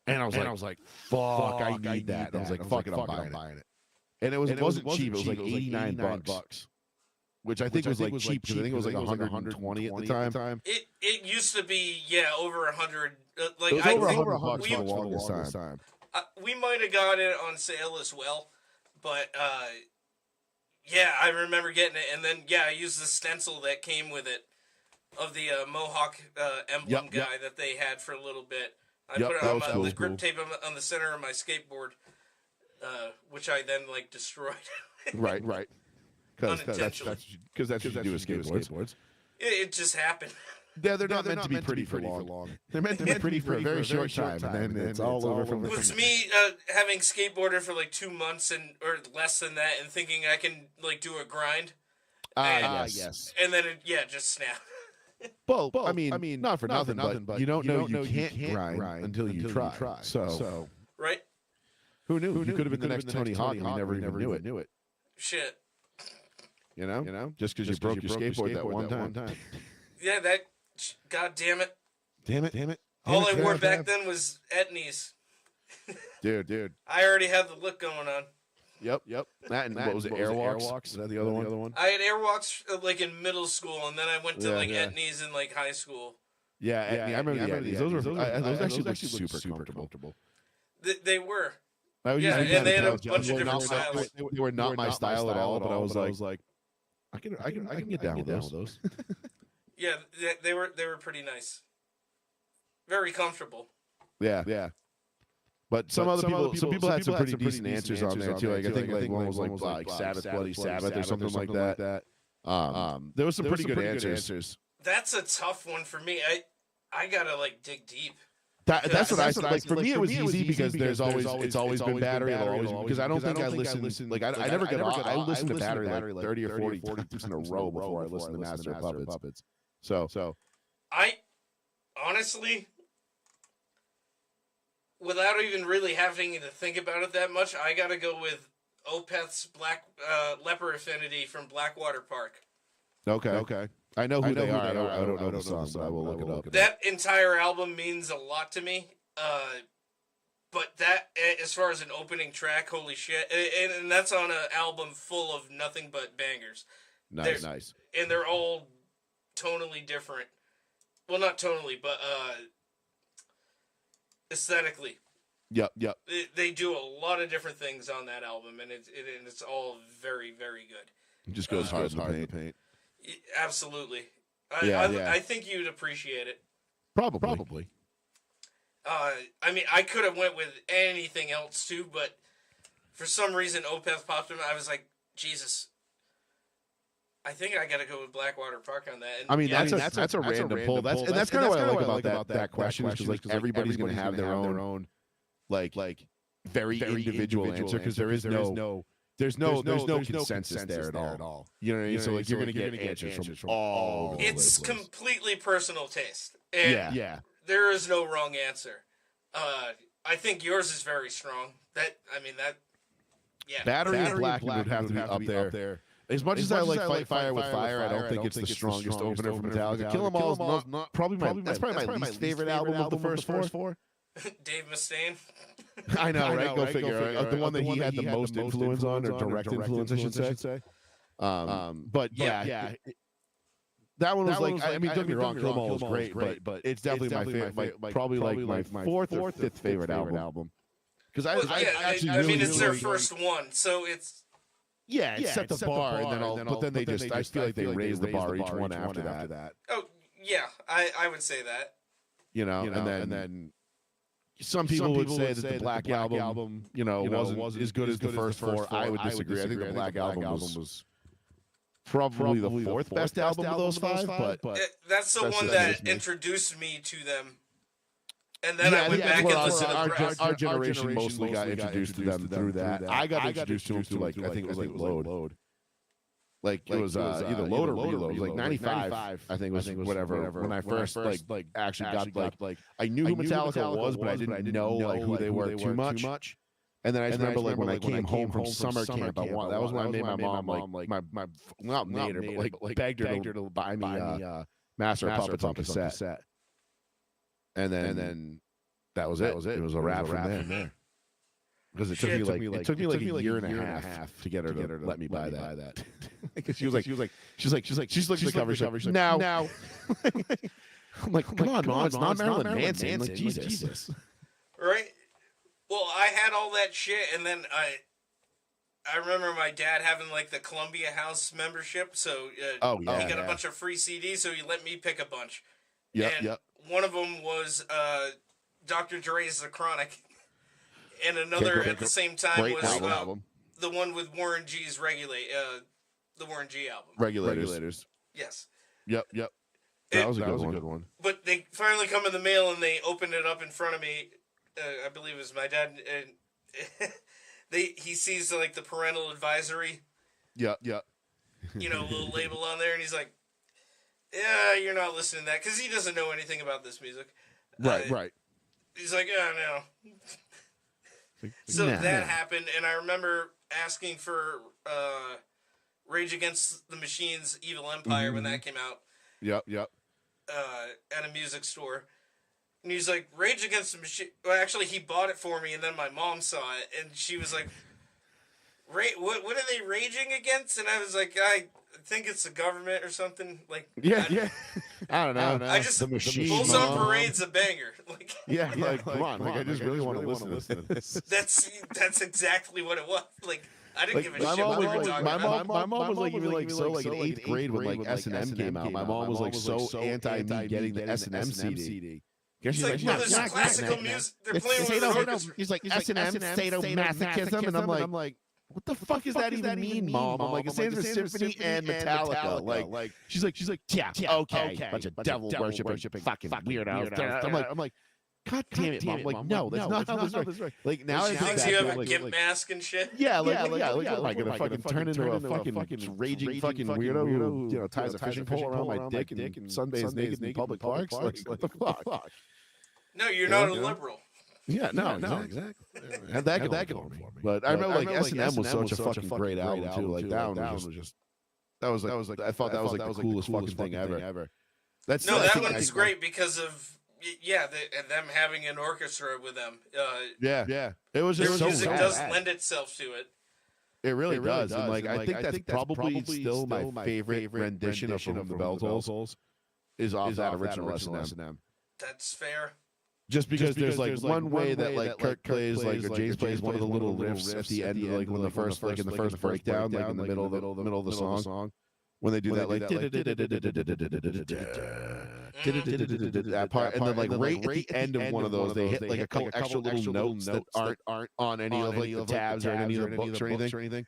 and I was like, fuck, I need that. And I was like, fuck it, I'm buying it. And it wasn't cheap. It was like $89, which I think was like cheap because I think it was like 120 at the time. It used to be over 100. Like it was over $100 for the longest time. We might have got it on sale as well, but I remember getting it, and then I used the stencil that came with it of the Mohawk emblem guy that they had for a little bit. I put it on the grip tape on the center of my skateboard. Which I then like destroyed. right. Because that's what you do with skateboards. It just happened. Yeah, they're not meant to be pretty for long. They're meant to be pretty for a very short time, and then it's all over from there. It was me having skateboarded for like 2 months or less than that, and thinking I can like do a grind. Yes. And then it just snapped. Well, I mean, not for nothing, but you don't know you can't grind until you try. So right. Who knew? You could have been the next Tony Hawk, and you never even knew it. Shit. You know, just because you broke your skateboard that one time. Yeah, that. God damn it. Damn it. All I wore back then was etnies. Dude. I already had the look going on. Yep. That and what was it? Airwalks? Is that the other one? I had Airwalks like in middle school, and then I went to etnies in like high school. Yeah, I remember the etnies. Those actually looked super comfortable. They were. And they had a bunch of different styles. They were not my style at all, but I was like, I can get down with those. Yeah, they were pretty nice. Very comfortable. Yeah. But some people had some pretty decent answers on there too. Like I think one was like Sabbath, Bloody Sabbath, or something like that. There was some pretty good answers. That's a tough one for me. I gotta like dig deep. That's what I said. Like for me, it was easy because it's always been Battery. Because I don't think I listened. Like I never get off. I listened to Battery like 30 or 40 times in a row before I listened to Master of Puppets. So I honestly, without even really having to think about it that much, I gotta go with Opeth's Black Leper Affinity from Blackwater Park. Okay. I know who they are. I don't know the song, but I will look it up. That entire album means a lot to me. But that, as far as an opening track, holy shit. And that's on an album full of nothing but bangers. Nice. And they're all tonally different. Well, not tonally, but aesthetically. Yep. They do a lot of different things on that album, and it's all very, very good. It just goes hard in the paint. Absolutely. I think you'd appreciate it. Probably. I mean, I could have went with anything else too, but for some reason Opeth popped in. I was like, Jesus. I think I got to go with Blackwater Park on that. And that's a random pull. That's kind of what I like about that question, because like everybody's going to have their own like very individual answer, because there's no consensus there at all. You know what I mean? So like you're gonna get answers from all. It's completely personal taste. And there is no wrong answer. I think yours is very strong. Battery and Black would have to be up there. As much as I like Fight Fire with Fire, I don't think it's the strongest opener for Metallica. Kill 'Em All is not probably that's probably my least favorite album of the first four. Dave Mustaine. I know, right? Go figure. The one that he had the most influence on, or direct influence, I should say. But yeah, that one was like. I mean, don't get me wrong, Kill 'Em All was great, but it's definitely my favorite. Probably like my fourth or fifth favorite album. Because I mean, it's their first one, so it's. Yeah, it set the bar, but then they just. I feel like they raised the bar each one after that. Oh yeah, I would say that. And then. Some people would say that the Black Album, wasn't as good as the first four. I would disagree. I think the Black Album was probably the fourth best album of those five. But that's the one that introduced me to them. And then I went back and listened to the rest. Our generation mostly got introduced to them through that. I got introduced to them through, I think it was like Load. Like it was either Load or Reload. It was like 95, I think was whatever. When I first like actually got like I knew who Metallica was, but I didn't know like who they were too much. And then I just remember like when I came home from summer camp, that was when I made my mom like my not made her, but like begged her to buy me Master of Puppets on cassette. And then that was it. It was a wrap from there. Because it took me like a year and a half to get her to let me buy that. Because she's like, she's looked at the cover. She's like, now. I'm like, come on, Mom, it's not Marilyn Manson. Like, Jesus. Right? Well, I had all that shit, and then I remember my dad having like the Columbia House membership, so he got a bunch of free CDs, so he let me pick a bunch. Yep. One of them was Dr. Dre's The Chronic. And another at the same time was the one with Warren G's the Warren G album. Regulators. Yes. Yep. That was a good one. But they finally come in the mail and they open it up in front of me. I believe it was my dad. And he sees like the parental advisory. Yeah. Little label on there, and he's like, "Yeah, you're not listening to that," because he doesn't know anything about this music. Right. He's like, "Oh no." So that happened, and I remember asking for Rage Against the Machine's Evil Empire when that came out. Yep. At a music store. And he's like, Rage Against the Machine... Well, actually, he bought it for me, and then my mom saw it, and she was like, what are they raging against? And I was like, I think it's the government or something. Like, yeah. I don't know. I just... Bulls on Parade's a banger. Like, come on. Like, I just really want to listen to this. That's exactly what it was. Like, I didn't give a shit what we were talking about. My mom was like, even like so like in 8th grade when like S&M came out. My mom was like so anti me getting the S&M CD. He's like, well, there's classical music. They're playing with an orchestra. He's like, S&M, sadomasochism. And I'm like, what the fuck does that even mean, Mom? I'm like, it stands for Symphony and Metallica. Like, she's like, yeah, okay. Bunch of devil worshiping fucking weirdos. I'm like, God damn it, Mom. I'm like, no, that's not how this works. Like, now I think you have a gimp mask and shit. Yeah, like, am I gonna fucking turn into a fucking raging fucking weirdo who, ties a fishing pole around my dick and sunbathes naked in public parks? Like, what the fuck? No, you're not a liberal. Yeah, no, exactly. Had that going for me. But I remember like S&M was such a fucking great album too. Like that one was just that was like I thought that was like the coolest fucking thing ever. That one's great because of them having an orchestra with them. Yeah. It was their just music so does lend itself to it. It really does. And like I think that's probably still my favorite rendition of From the Bell Tolls is off that original S&M. That's fair. Just because there's like one way that like Kirk plays like or James plays one of the little riffs at the end, like when the first in the first breakdown, like in the middle of the song, when they do that like that part, and then like right at the end of one of those, they hit like a couple extra little notes that aren't on any of like the tabs or any of the books or anything.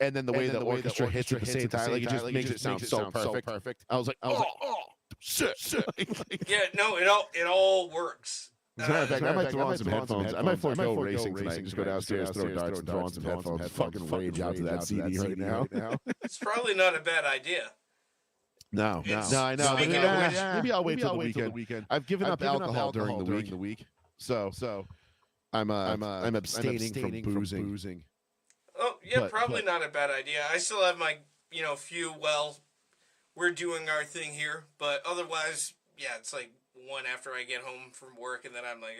And then the way the orchestra hits at the same time, like it just makes it sound so perfect. I was like, oh shit. Yeah, no, it all works. As a matter of fact, I might throw on some headphones. I might forego racing tonight. Just go downstairs, throw darts, and throw on some headphones. Fucking rage out to that CD right now. It's probably not a bad idea. No, I know. Maybe I'll wait till the weekend. I've given up alcohol during the week, so I'm abstaining from boozing. Oh yeah, probably not a bad idea. I still have my few, well, we're doing our thing here, but otherwise, yeah, it's like 1 after I get home from work, and then I'm like,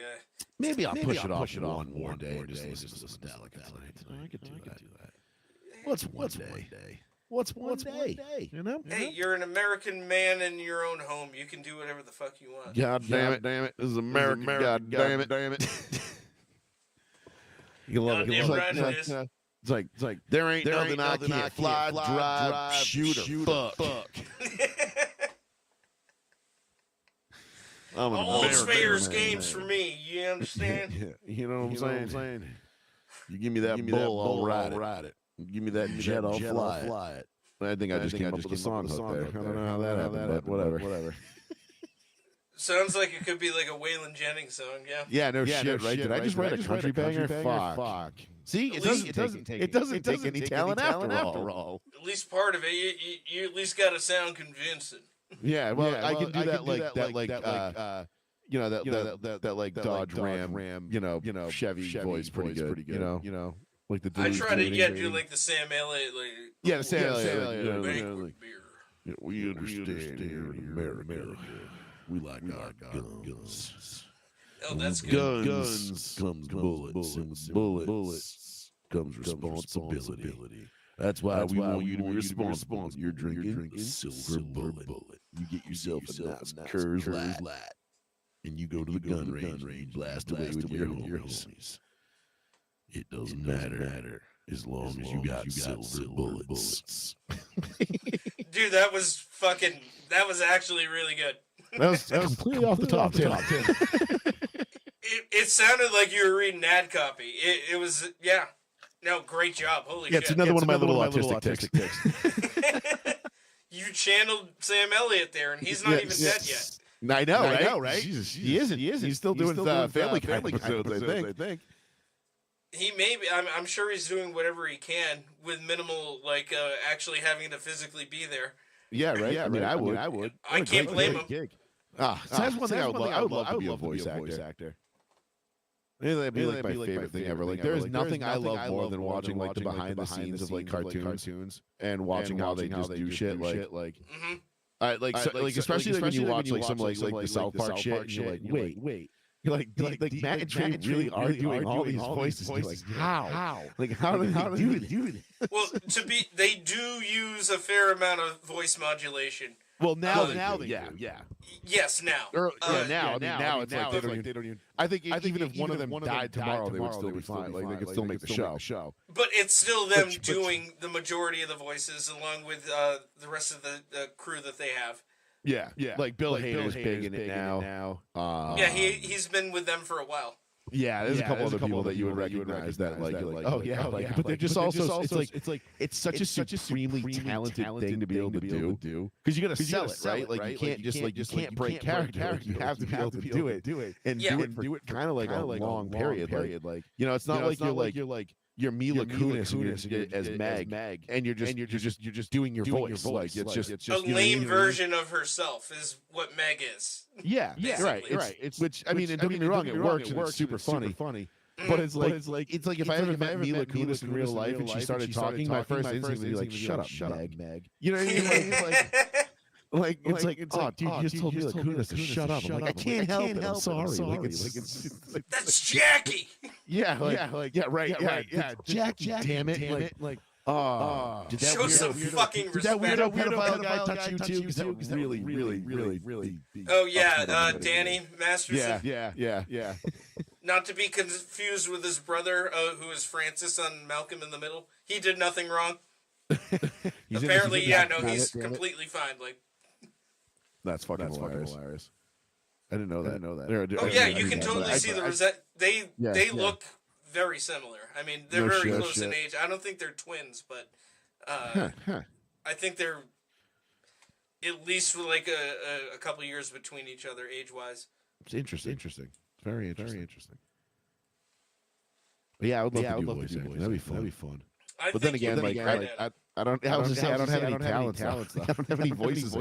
Maybe I'll push it off one more day and just listen to some Metallica tonight. I could do that. What's one day? What's one day? You know? Hey, you're an American man in your own home. You can do whatever the fuck you want. God damn it. This is America. God damn it. You love it. It's like there ain't nothing I can't fly, drive, shoot, or fuck. All Spayers games for me. You understand? Yeah, you know what I'm saying? You give me that bull, I'll ride it. You give me that jet, I'll fly it. I think I just came up with a song hook there. I don't know how that happened, but whatever. Sounds like it could be like a Waylon Jennings song, yeah. Yeah, no shit, right? Did I just write a country banger? Fuck. See, it doesn't take any talent after all. At least part of it, you at least got to sound convincing. Yeah, well, I can do that like Dodge Ram, Chevy voice pretty good, you know, like the. I try to do like the Sam Elliott, the Sam Elliott, banquet beer. We understand here in America, we like our guns. Oh, that's good. Guns comes bullets, and with bullets comes responsibility. That's why we want you to be responsible. You're drinking silver bullet. You get yourself a nice Coors Light, and you go to the gun range and you blast away with your homies. It doesn't matter as long as you got silver bullets. Dude, that was actually really good. That was completely off the top. It sounded like you were reading ad copy. It was, yeah. No, great job. Holy shit. It's another one of my little autistic ticks. You channeled Sam Elliott there, and he's not even dead yet. I know, right? Jesus, he isn't. He's still doing Family Guy episodes, I think. He may be. I'm sure he's doing whatever he can with minimal, actually having to physically be there. Yeah, right. Yeah, I mean, I would. I can't blame him. That's one thing I would love to be a voice actor. That'd be like my favorite thing ever. Like, there is nothing I love more than watching like the behind the scenes of like cartoons and watching how they just do shit. Like, especially when you watch like some like the South Park shit, and you're like, wait. You're like Matt and Trey really are doing all these voices. Like, how? Like, how do they do it? Well, they do use a fair amount of voice modulation. Well, now they do. Yes, now. Now it's like they don't even. I think even if one of them died tomorrow, they would still be fine. Like, they could still make the show. But it's still them doing the majority of the voices, along with the rest of the crew that they have. Yeah. Like Bill Hader's big in it now. Yeah, he's been with them for a while. Yeah, there's a couple other people that you would recognize that like, oh yeah, but they're just also it's such a supremely talented thing to be able to do, because you got to sell it, right? Like, you can't just you can't break character. You have to be able to do it and do it kind of like a long period. Like, it's not like you're Mila Kunis as Meg, and you're just doing your voice. Like, it's just a lame version of herself is what Meg is. Yeah, right. Which I mean, don't get me wrong, it works and it's super funny. But it's like if I ever met Mila Kunis in real life and she started talking, my first instinct would be like, shut up, Meg. You know what I mean? Like, it's like, dude, you just told Mila Kunis to shut up. I'm like, I can't help it. I'm sorry. Like, it's that's Jackie. Yeah, Jackie, damn it. Like, did that show some fucking respect. Did that weirdo pedophile guy touch you too? Because that was really. Oh yeah, Danny Masterson. Yeah. Not to be confused with his brother, who is Francis on Malcolm in the Middle. He did nothing wrong. Apparently, he's completely fine. Like, that's fucking hilarious. I didn't know that. Oh yeah, you can totally see the Rosette. They look very similar. I mean, they're very close in age. I don't think they're twins, but I think they're at least like a couple years between each other age-wise. It's interesting. Very interesting. But yeah, I would love to do voice. That'd be fun. But then again, I don't have any talents. I don't have any voices.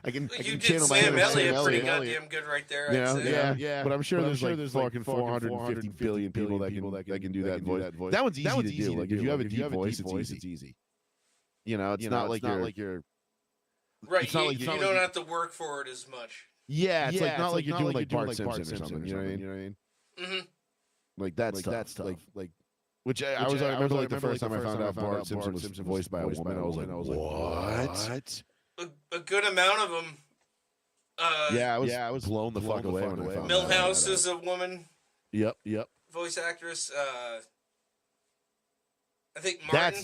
I can channel my Sam Elliott pretty goddamn good right there. Yeah. But I'm sure there's fucking 450 billion people that can do that voice. That one's easy to do. Like, if you have a deep voice, it's easy. You know, it's not like you're Right, it's not you, like you don't have to work for it as much. yeah, it's like not like you're doing like Bart Simpson or something. You know what I mean? Mm-hmm. Like that's tough. Like which I remember like the first time I found out Bart Simpson was voiced by a woman. I was like, what? A good amount of them. I was blown the fuck away when I found out. Milhouse is a woman. Yep. Voice actress. I think Martin.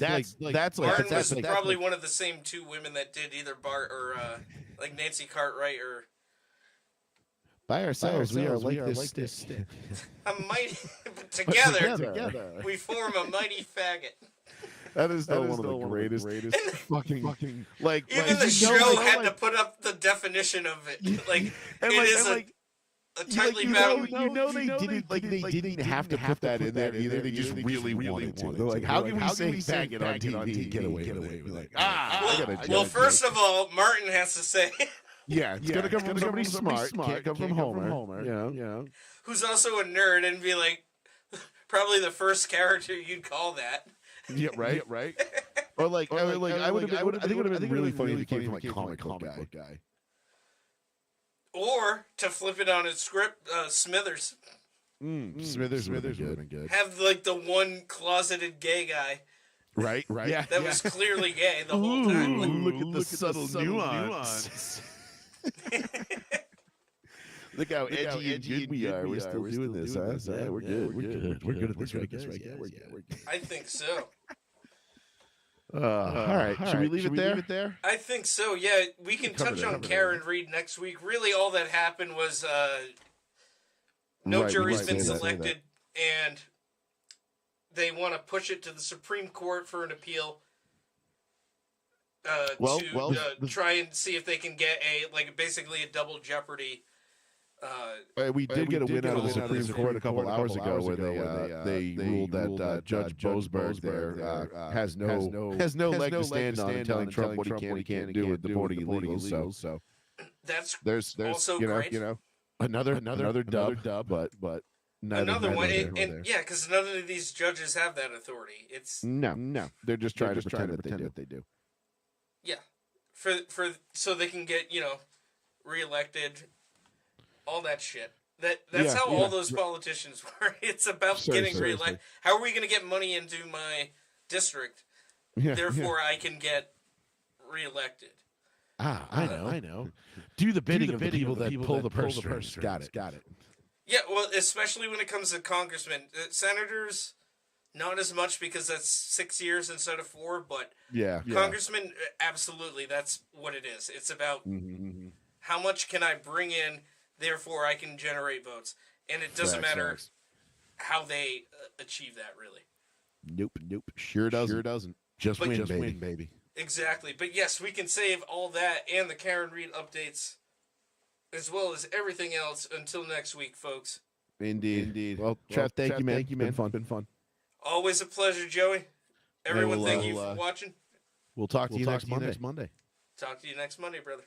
Martin was probably one of the same two women that did either Bart or like Nancy Cartwright or. By ourselves, we are like this stick. A mighty, but together we form a mighty faggot. That is still one of the greatest fucking like. Even the show had to put up the definition of it. Like it is a tightly bound. They didn't have to put that in there either. They just really wanted to. They're like, how can we say faggot on TV and get away with it? Like, well, first of all, Martin has to say. Yeah, it's gonna come from somebody smart. Can't come from Homer. You know. Who's also a nerd and be like, probably the first character you'd call that. Yeah, right. Or I think it would have been really funny if it came from like comic book guy. Or to flip it on its script, Smithers. Smithers would have been good. Have like the one closeted gay guy. Right. Yeah. That was clearly gay the whole time. Like, look at the subtle nuance. Look how edgy and good we are. We're still doing this, huh? Yeah, we're good. We're good at this, right? Yeah, we're good. I think so. All right. Should we leave it there? I think so. Yeah, we can touch on Karen Reed next week. Really, all that happened was no jury's been selected, and they want to push it to the Supreme Court for an appeal. To try and see if they can get basically a double jeopardy. We did get a win out of the Supreme Court a couple hours ago where they ruled that Judge Boasberg there has no leg to stand on in telling Trump what he can and can't do with deporting illegals. So there's also great. Another dub, but another one, and yeah, because none of these judges have that authority. It's no, they're just trying to pretend that they do. Yeah, for so they can get reelected, all that shit. That's how all those politicians work. It's about getting reelected. How are we going to get money into my district? Therefore, I can get reelected. I know. Do the bidding of the people that pull the purse strings. Got it. Yeah, well, especially when it comes to congressmen, senators. Not as much because that's 6 years instead of 4, but congressmen, absolutely, that's what it is. It's about how much can I bring in, therefore I can generate votes. And it doesn't matter how they achieve that, really. Nope. Sure doesn't. Just win, baby. Exactly. But yes, we can save all that and the Karen Reed updates, as well as everything else, until next week, folks. Indeed. Well, Trev, thank you, man. Been fun. Always a pleasure, Joey. Everyone, thank you for watching. We'll talk to you next Monday. Talk to you next Monday, brother.